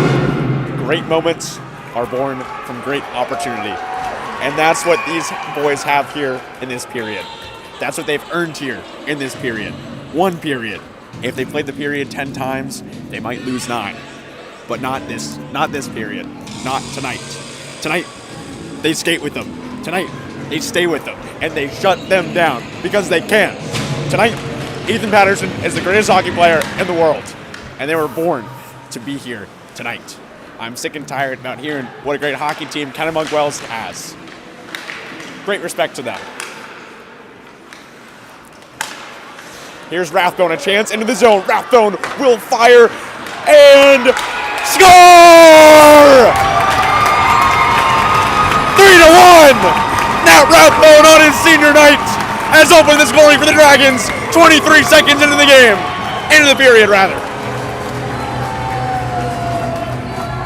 D: great moments are born from great opportunity. And that's what these boys have here in this period. That's what they've earned here in this period. One period. If they played the period 10 times, they might lose 9. But not this period. Not tonight. Tonight, they skate with them. Tonight, they stay with them. And they shut them down because they can. Tonight, Ethan Patterson is the greatest hockey player in the world. And they were born to be here tonight. I'm sick and tired about hearing what a great hockey team Kennebunk Wells has. Great respect to them. Here's Rathbone, a chance into the zone. Rathbone will fire and score! 3-1! Nat Rathbone on his senior night has opened the scoring for the Dragons. 23 seconds into the game. Into the period, rather.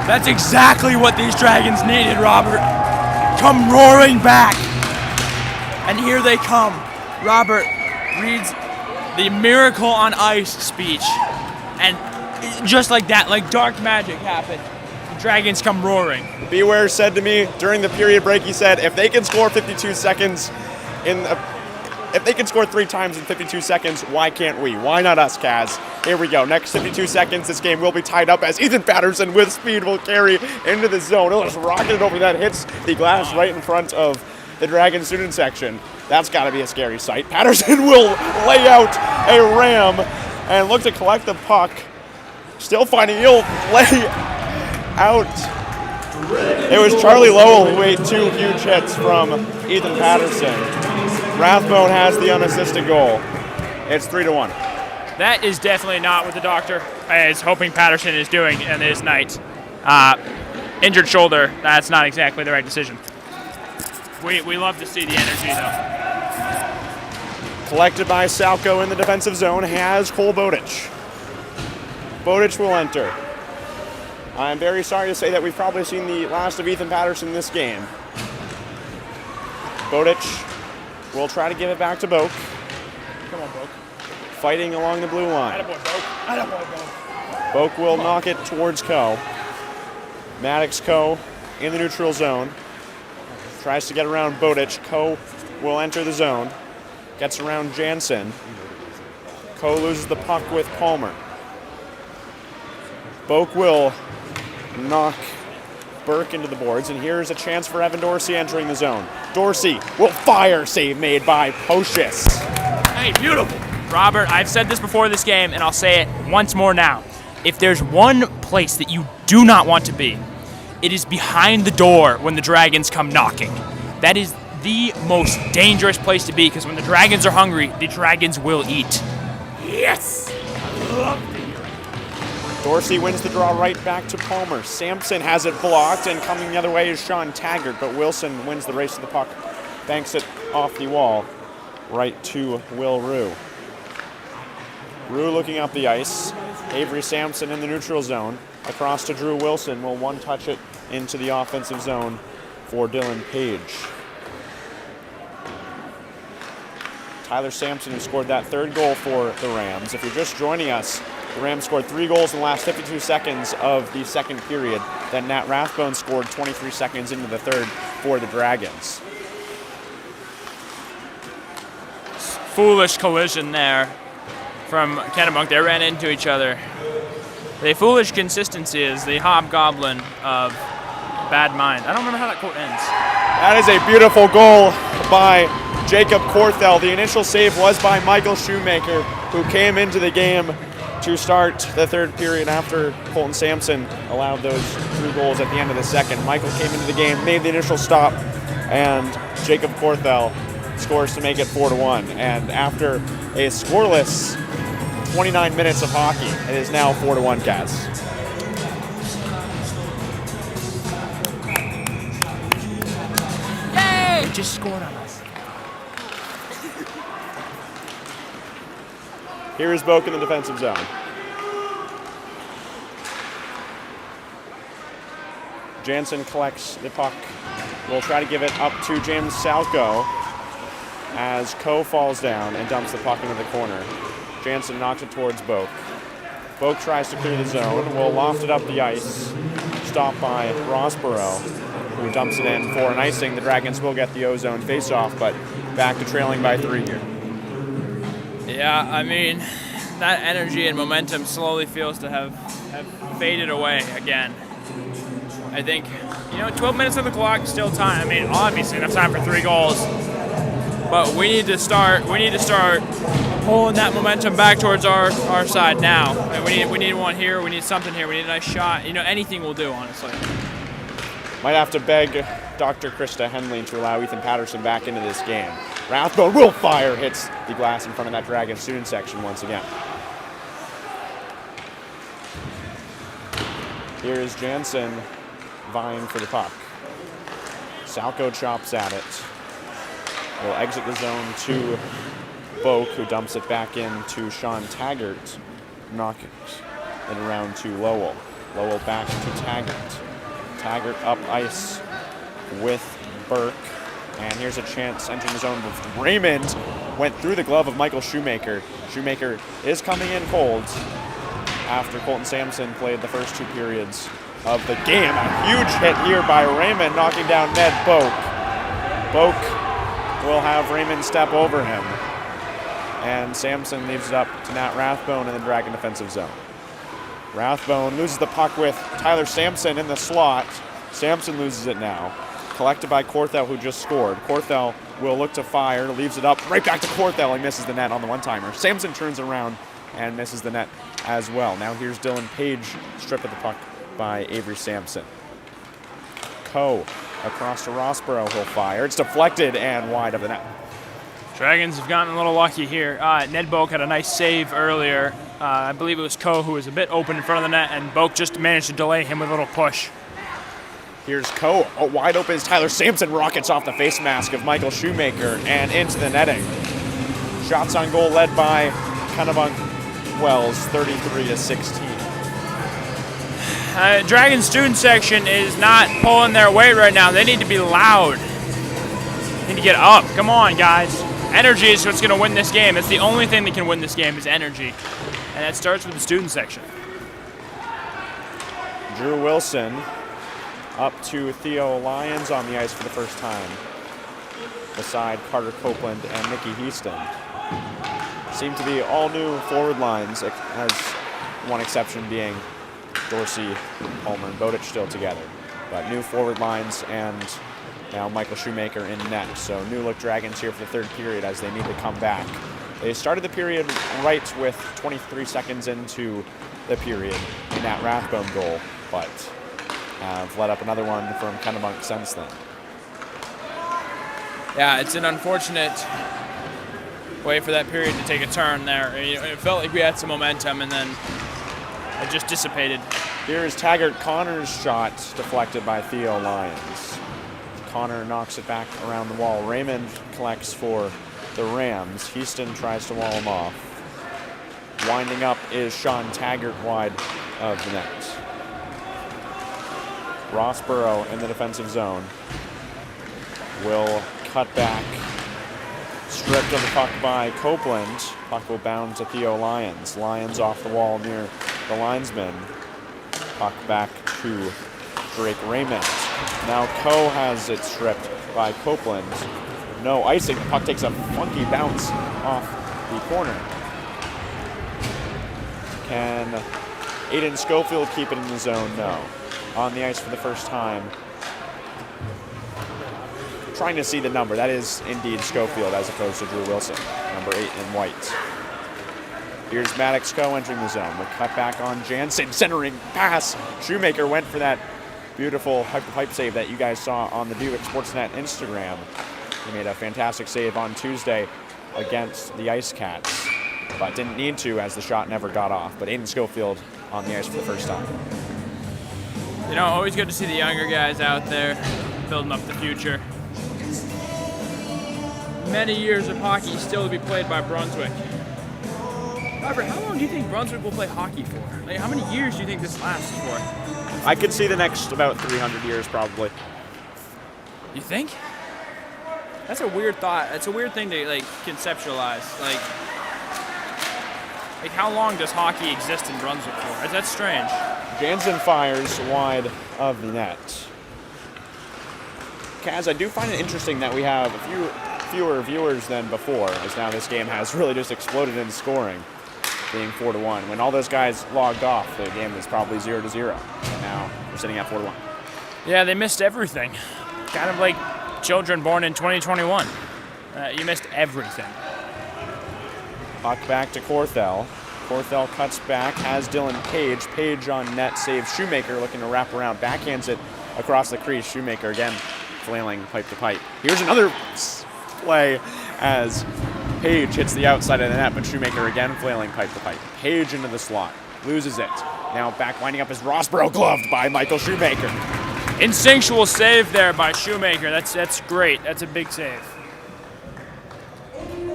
G: That's exactly what these Dragons needed, Robert. Come roaring back. And here they come. Robert reads the Miracle on Ice speech. And just like that, like dark magic happened, the Dragons come roaring.
D: Beware said to me during the period break, he said, if they can score 52 seconds if they can score 3 times in 52 seconds, why can't we? Why not us, Kaz? Here we go. Next 52 seconds, this game will be tied up as Ethan Patterson with speed will carry into the zone. He'll just rocket it over that, hits the glass right in front of the Dragon student section. That's got to be a scary sight. Patterson will lay out a ram and look to collect the puck. Still finding, he'll lay out. It was Charlie Lowell who made 2 huge hits from Ethan Patterson. Rathbone has the unassisted goal. It's 3-1.
A: That is definitely not what the doctor is hoping Patterson is doing in his night. Injured shoulder, that's not exactly the right decision. We love to see the energy, though.
D: Collected by Salko in the defensive zone has Cole Bowditch. Bowditch will enter. I'm very sorry to say that we've probably seen the last of Ethan Patterson in this game. Bowditch will try to give it back to Boak.
A: Come on, Boak.
D: Fighting along the blue line.
A: Attaboy, Boak. Attaboy, Boak.
D: Boak will knock it towards Coe. Maddox Coe in the neutral zone. Tries to get around Bowditch. Coe will enter the zone. Gets around Jansen. Coe loses the puck with Palmer. Boak will knock Burke into the boards, and here's a chance for Evan Dorsey entering the zone. Dorsey will fire, save made by Pocious.
A: Hey, beautiful. Robert, I've said this before this game, and I'll say it once more now. If there's one place that you do not want to be, it is behind the door when the Dragons come knocking. That is the most dangerous place to be, because when the Dragons are hungry, the Dragons will eat. Yes! I love it.
D: Dorsey wins the draw right back to Palmer. Sampson has it blocked, and coming the other way is Sean Taggart, but Wilson wins the race to the puck, banks it off the wall, right to Will Rue. Rue looking up the ice. Avery Sampson in the neutral zone. Across to Drew Wilson will one-touch it into the offensive zone for Dylan Page. Tyler Sampson, who scored that 3rd goal for the Rams. If you're just joining us, the Rams scored 3 goals in the last 52 seconds of the second period. Then Nat Rathbone scored 23 seconds into the 3rd for the Dragons.
A: Foolish collision there from Kennebunk. They ran into each other. The foolish consistency is the hobgoblin of bad mind. I don't remember how that quote ends.
D: That is a beautiful goal by Jacob Korthel. The initial save was by Michael Shoemaker, who came into the game to start the 3rd period after Colton Sampson allowed those 2 goals at the end of the second. Michael came into the game, made the initial stop, and Jacob Korthel scores to make it 4-1. And after a scoreless 29 minutes of hockey, it is now 4-1, Kaz.
A: Yay! Just scored on us.
D: Here is Boak in the defensive zone. Jansen collects the puck. Will try to give it up to James Salko as Coe falls down and dumps the puck into the corner. Jansen knocks it towards Boak. Boak tries to clear the zone. Will loft it up the ice. Stopped by Rossborough, who dumps it in for an icing. The Dragons will get the O-zone face-off, but back to trailing by 3 here.
A: Yeah, I mean, that energy and momentum slowly feels to have faded away again. I think, 12 minutes on the clock, still time. I mean, obviously enough time for 3 goals. But we need to start pulling that momentum back towards our side now. I mean, we need one here, we need something here, we need a nice shot. Anything will do, honestly.
D: Might have to beg Dr. Krista Henley to allow Ethan Patterson back into this game. Rathbone will fire, hits the glass in front of that Dragon student section once again. Here is Jansen vying for the puck. Salko chops at it. will exit the zone to Boak, who dumps it back in to Sean Taggart. Knock it around to Lowell. Lowell back to Taggart. Taggart up ice with Burke. And here's a chance entering the zone with Raymond. Went through the glove of Michael Shoemaker. Shoemaker is coming in cold after Colton Sampson played the first 2 periods of the game. A huge hit here by Raymond, knocking down Ned Boak. Boak will have Raymond step over him. And Sampson leaves it up to Nat Rathbone in the Dragon defensive zone. Rathbone loses the puck with Tyler Sampson in the slot. Sampson loses it now. Collected by Korthel, who just scored. Korthel will look to fire, leaves it up right back to Korthel. He misses the net on the one-timer. Sampson turns around and misses the net as well. Now here's Dylan Page, stripped of the puck by Avery Sampson. Coe across to Rossborough, he'll fire. It's deflected and wide of the net.
A: Dragons have gotten a little lucky here. Ned Boak had a nice save earlier. I believe it was Coe who was a bit open in front of the net, and Boak just managed to delay him with a little push.
D: Here's Coe. Wide open as Tyler Sampson rockets off the face mask of Michael Shoemaker and into the netting. Shots on goal led by Kennebunk Wells, 33-16.
A: Dragon student section is not pulling their weight right now. They need to be loud. Need to get up. Come on, guys. Energy is what's going to win this game. It's the only thing that can win this game is energy. And that starts with the student section.
D: Drew Wilson up to Theo Lyons on the ice for the first time, beside Carter Copeland and Mickey Heaston. Seem to be all new forward lines, as one exception being Dorsey, Palmer, and Bowditch still together. But new forward lines, and now Michael Shoemaker in net. So new look Dragons here for the 3rd period as they need to come back. They started the period right with 23 seconds into the period in that Rathbone goal, but have let up another one from Kennebunk since then.
A: Yeah, it's an unfortunate way for that period to take a turn there. It felt like we had some momentum, and then it just dissipated.
D: Here is Taggart Connor's shot, deflected by Theo Lyons. Connor knocks it back around the wall. Raymond collects for the Rams. Heaston tries to wall him off. Winding up is Sean Taggart wide of the net. Rossborough in the defensive zone will cut back. Stripped of the puck by Copeland. Puck will bound to Theo Lyons. Lyons off the wall near the linesman. Puck back to Drake Raymond. Now Coe has it stripped by Copeland. No icing. The puck takes a funky bounce off the corner. Can Aiden Schofield keep it in the zone? No. On the ice for the first time. Trying to see the number. That is indeed Schofield as opposed to Drew Wilson, number 8 in white. Here's Maddox Coe entering the zone. The cut back on Jansen, centering pass. Shoemaker went for that beautiful pipe save that you guys saw on the Buick Sportsnet Instagram. He made a fantastic save on Tuesday against the Ice Cats, but didn't need to as the shot never got off. But Aiden Schofield on the ice for the first time.
A: You know, always good to see the younger guys out there building up the future. Many years of hockey still to be played by Brunswick. Robert, how long do you think Brunswick will play hockey for? Like, how many years do you think this lasts for?
D: I could see the next about 300 years probably.
A: You think? That's a weird thought. That's a weird thing to like conceptualize. Like how long does hockey exist in Brunswick for? That's strange.
D: Jansen fires wide of the net. Kaz, I do find it interesting that we have fewer viewers than before, as now this game has really just exploded in scoring, being 4-1. When all those guys logged off, the game was probably 0-0. And now we're sitting at 4-1.
A: Yeah, they missed everything. Kind of like children born in 2021. You missed everything.
D: Puck back to Korthel. Korthel cuts back, has Dylan Page. Page on net, saves Shoemaker, looking to wrap around. Backhands it across the crease. Shoemaker again flailing pipe to pipe. Here's another play as Page hits the outside of the net, but Shoemaker again flailing pipe to pipe. Page into the slot, loses it. Now back winding up as Rossborough, gloved by Michael Shoemaker.
A: Instinctual save there by Shoemaker. That's great. That's a big save.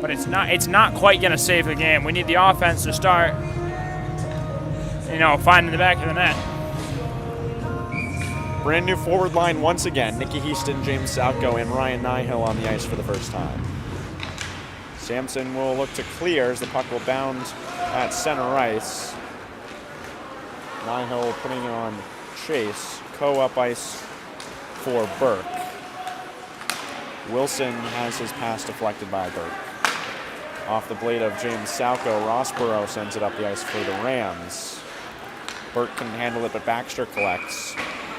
A: but it's not quite going to save the game. We need the offense to start, finding the back of the net.
D: Brand new forward line once again. Nikki Heaston, James Salko, and Ryan Nihill on the ice for the first time. Sampson will look to clear as the puck will bound at center ice. Nihill putting on chase. Coe up ice for Burke. Wilson has his pass deflected by Burke. Off the blade of James Salko, Rossborough sends it up the ice for the Rams. Burke can handle it, but Baxter collects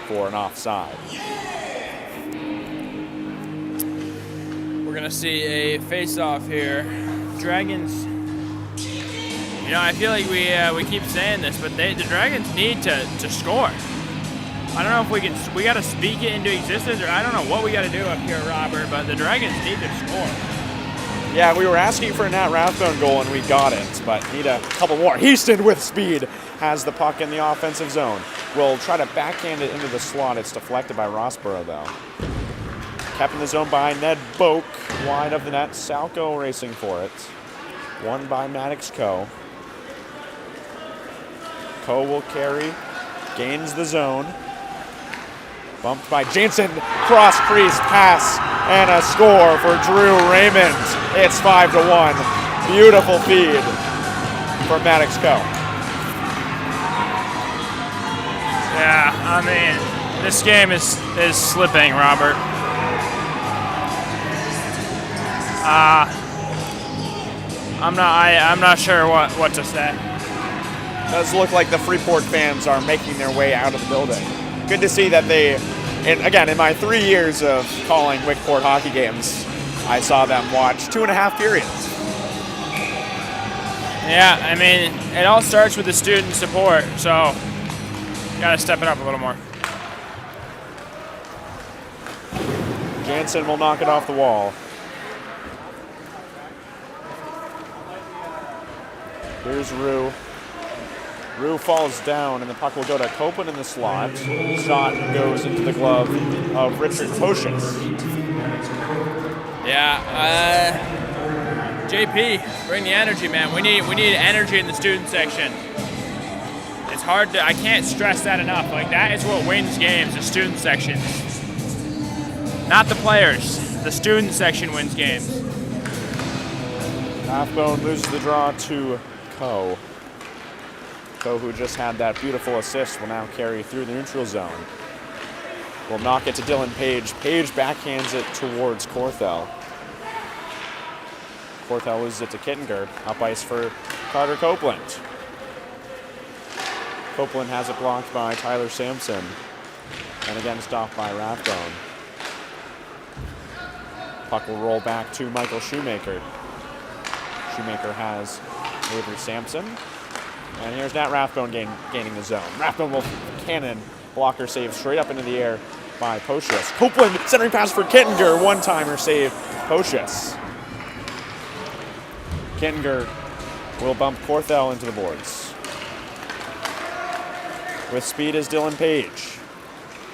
D: for an offside.
A: We're going to see a face-off here. Dragons, I feel like we keep saying this, but the Dragons need to score. I don't know if we got to speak it into existence, or I don't know what we got to do up here, Robert, but the Dragons need to score.
D: Yeah, we were asking for a Nat Rathbone goal, and we got it, but need a couple more. Houston with speed has the puck in the offensive zone. Will try to backhand it into the slot. It's deflected by Rossborough, though. Kept in the zone by Ned Boak, wide of the net. Salko racing for it. Won by Maddox Coe. Coe will carry, gains the zone. Bumped by Jansen, cross crease pass, and a score for Drew Raymond. It's 5-1. Beautiful feed for Maddox Coe.
A: Yeah, this game is slipping, Robert. I'm not sure what to say.
D: It does look like the Freeport fans are making their way out of the building. Good to see that in my 3 years of calling Wickport hockey games, I saw them watch 2.5 periods.
A: Yeah, it all starts with the student support, so gotta step it up a little more.
D: Jansen will knock it off the wall. Here's Rue. Rue falls down, and the puck will go to Copeland in the slot. Shot goes into the glove of Richard Poshins.
A: Yeah, JP, bring the energy, man. We need energy in the student section. It's hard to, I can't stress that enough. That is what wins games, the student section. Not the players. The student section wins games.
D: Rathbone loses the draw to Coe. Coe, who just had that beautiful assist, will now carry through the neutral zone. Will knock it to Dylan Page. Page backhands it towards Corthell. Corthell loses it to Kittinger. Up ice for Carter Copeland. Copeland has it blocked by Tyler Sampson. And again stopped by Rathbone. Puck will roll back to Michael Shoemaker. Shoemaker has Avery Sampson. And here's Nat Rathbone gaining the zone. Rathbone will cannon. Blocker save straight up into the air by Pocius. Copeland centering pass for Kittinger. One-timer save, Pocius. Kittinger will bump Corthell into the boards. With speed is Dylan Page.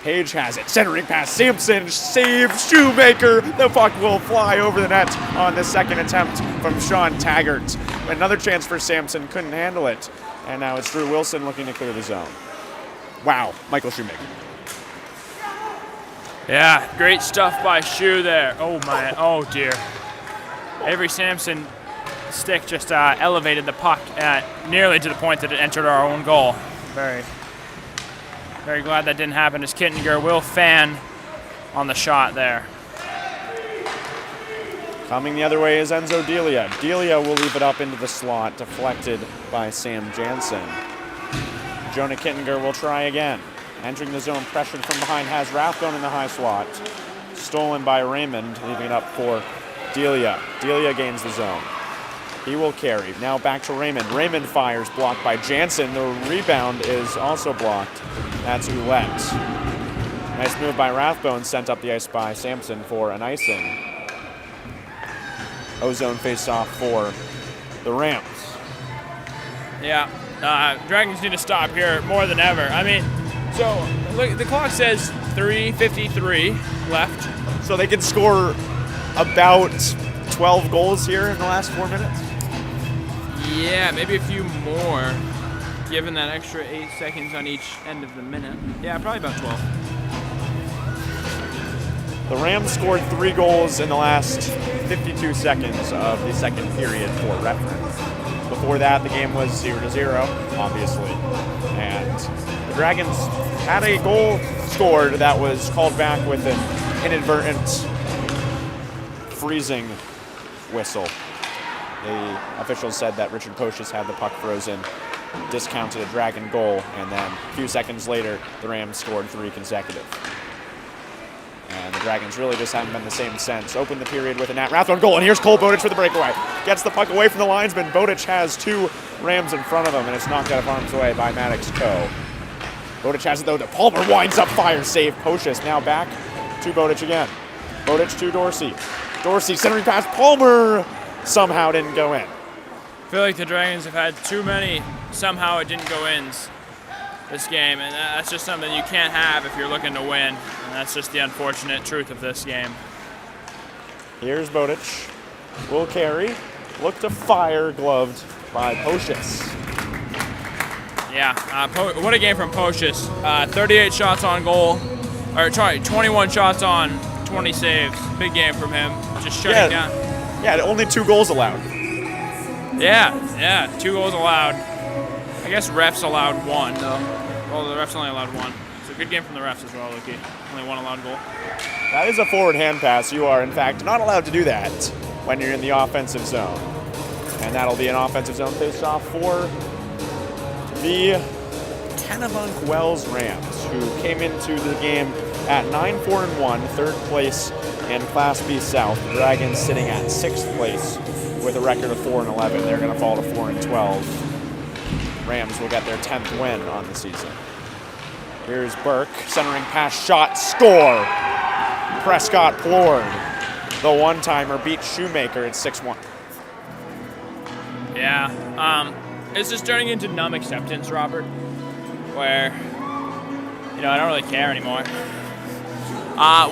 D: Page has it. Centering pass. Sampson saves Shoemaker. The puck will fly over the net on the second attempt from Sean Taggart. Another chance for Sampson. Couldn't handle it. And now it's Drew Wilson looking to clear the zone. Wow. Michael Shoemaker.
A: Yeah, great stuff by Shoe there. Oh, my. Oh, dear. Avery Sampson stick just elevated the puck nearly to the point that it entered our own goal. Very glad that didn't happen, as Kittinger will fan on the shot there.
D: Coming the other way is Enzo Delia. Delia will leave it up into the slot, deflected by Sam Jansen. Jonah Kittinger will try again. Entering the zone, pressured from behind, has Rathbone in the high slot. Stolen by Raymond, leaving it up for Delia. Delia gains the zone. He will carry. Now back to Raymond. Raymond fires, blocked by Jansen. The rebound is also blocked. That's Ouellette. Nice move by Rathbone, sent up the ice by Sampson for an icing. Ozone face-off for the Rams.
A: Yeah, Dragons need to stop here more than ever. So look, the clock says 3:53 left.
D: So they can score about 12 goals here in the last 4 minutes?
A: Yeah, maybe a few more, given that extra 8 seconds on each end of the minute. Yeah, probably about 12.
D: The Rams scored 3 goals in the last 52 seconds of the second period for reference. Before that, the game was 0-0, obviously. And the Dragons had a goal scored that was called back with an inadvertent freezing whistle. The officials said that Richard Pocious had the puck frozen, discounted a Dragon goal, and then a few seconds later, the Rams scored 3 consecutive. And the Dragons really just haven't been the same since. Opened the period with a Nat Rathbone goal, and here's Cole Bowditch for the breakaway. Gets the puck away from the linesman. Bowditch has 2 Rams in front of him, and it's knocked out of harm's way by Maddox Coe. Bowditch has it though to Palmer, winds up, fire save. Pocious now back to Bowditch again. Bowditch to Dorsey. Dorsey centering pass. Palmer somehow didn't go in.
A: I feel like the Dragons have had too many somehow it didn't go ins this game, and that's just something you can't have if you're looking to win, and that's just the unfortunate truth of this game.
D: Here's Bowditch. Will carry. Look to fire, gloved by Pocious.
A: Yeah, what a game from Pocious. 38 shots on goal, or sorry, 21 shots on, 20 saves. Big game from him, just shutting down.
D: Yeah, only 2 goals allowed.
A: Yeah, 2 goals allowed. I guess refs allowed 1, though. Well, the refs only allowed 1. It's a good game from the refs as well, Lukey. Only 1 allowed goal.
D: That is a forward hand pass. You are, in fact, not allowed to do that when you're in the offensive zone. And that'll be an offensive zone face-off for the Kennebunk Wells Rams, who came into the game at 9-4-1, 3rd place in Class B South. The Dragons sitting at 6th place with a record of 4-11. They're going to fall to 4-12. Rams will get their 10th win on the season. Here's Burke, centering pass, shot, score! Prescott Plord, the one-timer, beat Shoemaker at 6-1.
A: Yeah, it's just turning into numb acceptance, Robert, where, I don't really care anymore. I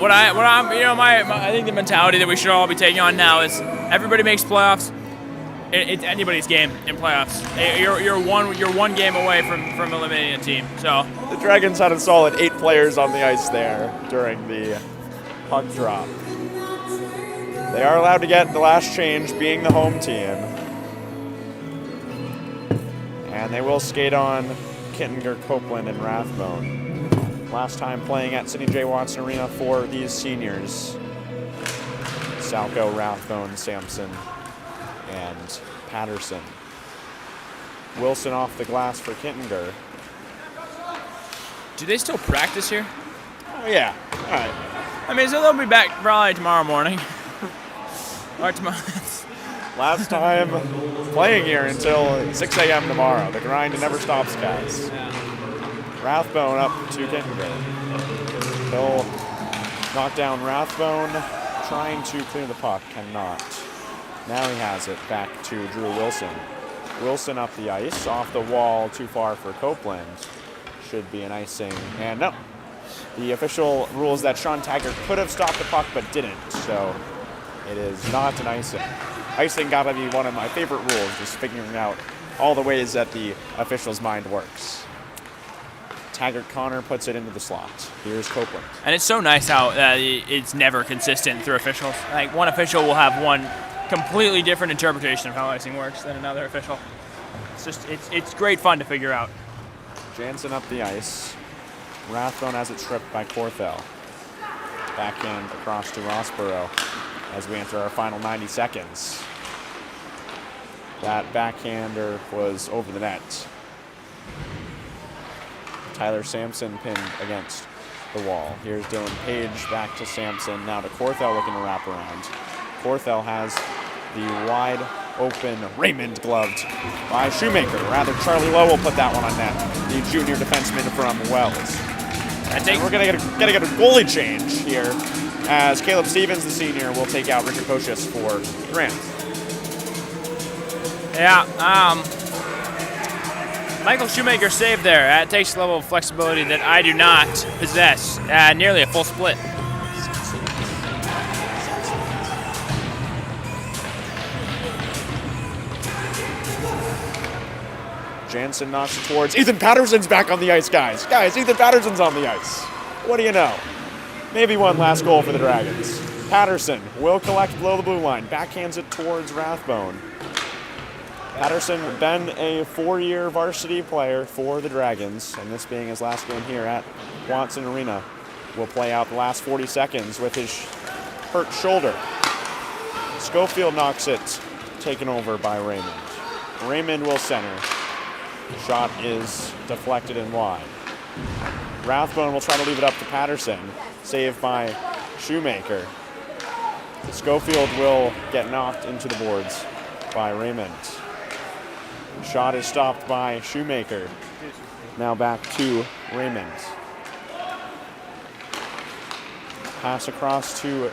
A: think the mentality that we should all be taking on now is everybody makes playoffs. It's anybody's game in playoffs. You're one game away from eliminating a team. So
D: the Dragons had a solid 8 players on the ice there during the puck drop. They are allowed to get the last change, being the home team. And they will skate on Kittinger, Copeland, and Rathbone. Last time playing at Sidney J. Watson Arena for these seniors. Salko, Rathbone, Sampson, and Patterson. Wilson off the glass for Kittinger.
A: do they still practice here?
D: Oh, yeah. All right.
A: I mean, so they'll be back probably tomorrow morning. Or tomorrow.
D: Last time playing here until 6 a.m. tomorrow. The grind never stops, guys.
A: Yeah.
D: Rathbone up to Kittinger. He'll knock down Rathbone, trying to clear the puck, cannot. Now he has it back to Drew Wilson. Wilson up the ice, off the wall, too far for Copeland. Should be an icing, and no. The official rules that Sean Taggart could have stopped the puck but didn't, so it is not an icing. Icing gotta be one of my favorite rules, just figuring out all the ways that the official's mind works. Taggart Connor puts it into the slot. Here's Copeland.
A: And it's so nice how it's never consistent through officials. Like, one official will have one completely different interpretation of how icing works than another official. It's just, it's great fun to figure out.
D: Jansen up the ice. Rathbone has it stripped by Corthell. Backhand across to Rossborough as we enter our final 90 seconds. That backhander was over the net. Tyler Sampson pinned against the wall. Here's Dylan Page back to Sampson. Now to Corthell looking to wrap around. Corthell has the wide open Raymond gloved by Shoemaker. Rather, Charlie Lowe will put that one on net. The junior defenseman from Wells. And we're gonna get a goalie change here as Caleb Stevens, the senior, will take out Richard Pocious for Grant.
A: Yeah, Michael Shoemaker saved there. That takes a level of flexibility that I do not possess. Nearly a full split.
D: Jansen knocks it towards. Ethan Patterson's back on the ice, guys. Ethan Patterson's on the ice. What do you know? Maybe one last goal for the Dragons. Patterson will collect below the blue line. Backhands it towards Rathbone. Patterson, been a 4-year varsity player for the Dragons, and this being his last game here at Watson Arena, will play out the last 40 seconds with his hurt shoulder. Schofield knocks it, taken over by Raymond. Raymond will center. Shot is deflected and wide. Rathbone will try to leave it up to Patterson, saved by Shoemaker. Schofield will get knocked into the boards by Raymond. Shot is stopped by Shoemaker. Now back to Raymond. Pass across to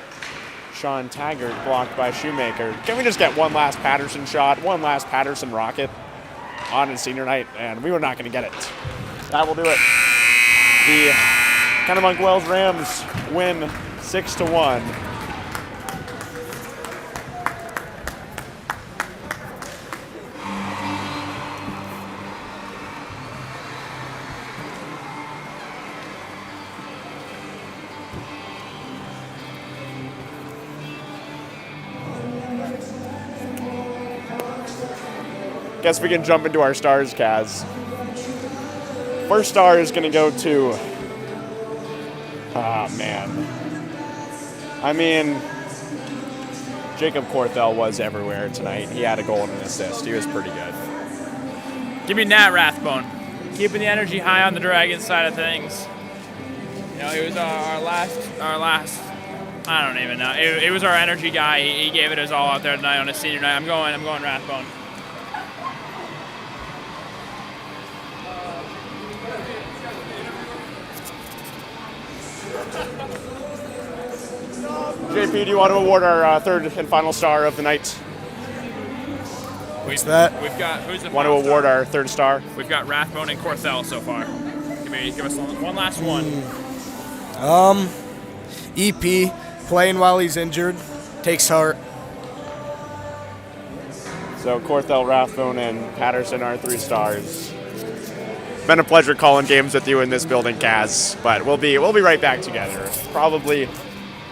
D: Sean Taggart, blocked by Shoemaker. Can we just get one last Patterson shot, one last Patterson rocket on his senior night? And we were not going to get it. That will do it. The Kennebunk Wells Rams win 6-1. Guess we can jump into our stars, Kaz. First star is going to go to... man. I mean, Jacob Corthell was everywhere tonight. He had a goal and an assist. He was pretty good.
A: Give me Nat Rathbone. Keeping the energy high on the Dragons side of things. You know, he was our last. I don't even know. It was our energy guy. He gave it his all out there tonight on his senior night. I'm going Rathbone.
D: JP, do you want to award our third and final star of the night?
A: What's that? We've got who's the
D: Want to award our third star?
A: We've got Rathbone and Corthell so far. Give us one last one.
H: EP playing while he's injured takes heart.
D: So Corthell, Rathbone, and Patterson are 3 stars. Been a pleasure calling games with you in this building, Kaz. But we'll be right back together. Probably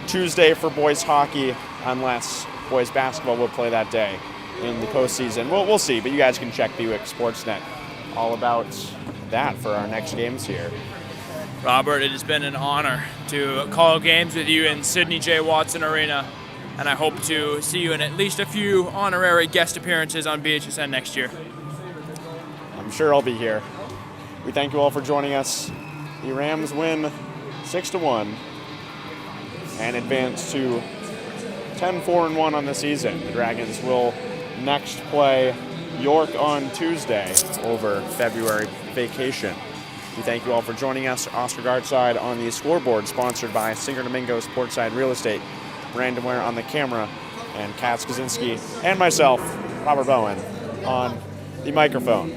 D: Tuesday for boys hockey, unless boys basketball will play that day in the postseason. We'll see, but you guys can check Buick Sportsnet all about that for our next games here.
A: Robert, it has been an honor to call games with you in Sidney J. Watson Arena, and I hope to see you in at least a few honorary guest appearances on BHSN next year.
D: I'm sure I'll be here. We thank you all for joining us. The Rams win 6-1 and advance to 10-4-1 on the season. The Dragons will next play York on Tuesday over February vacation. We thank you all for joining us. Oscar Gartside on the scoreboard, sponsored by Singer Domingo Sportside Real Estate. Brandon Ware on the camera, and Kosinski and myself, Robert Bowen, on the microphone.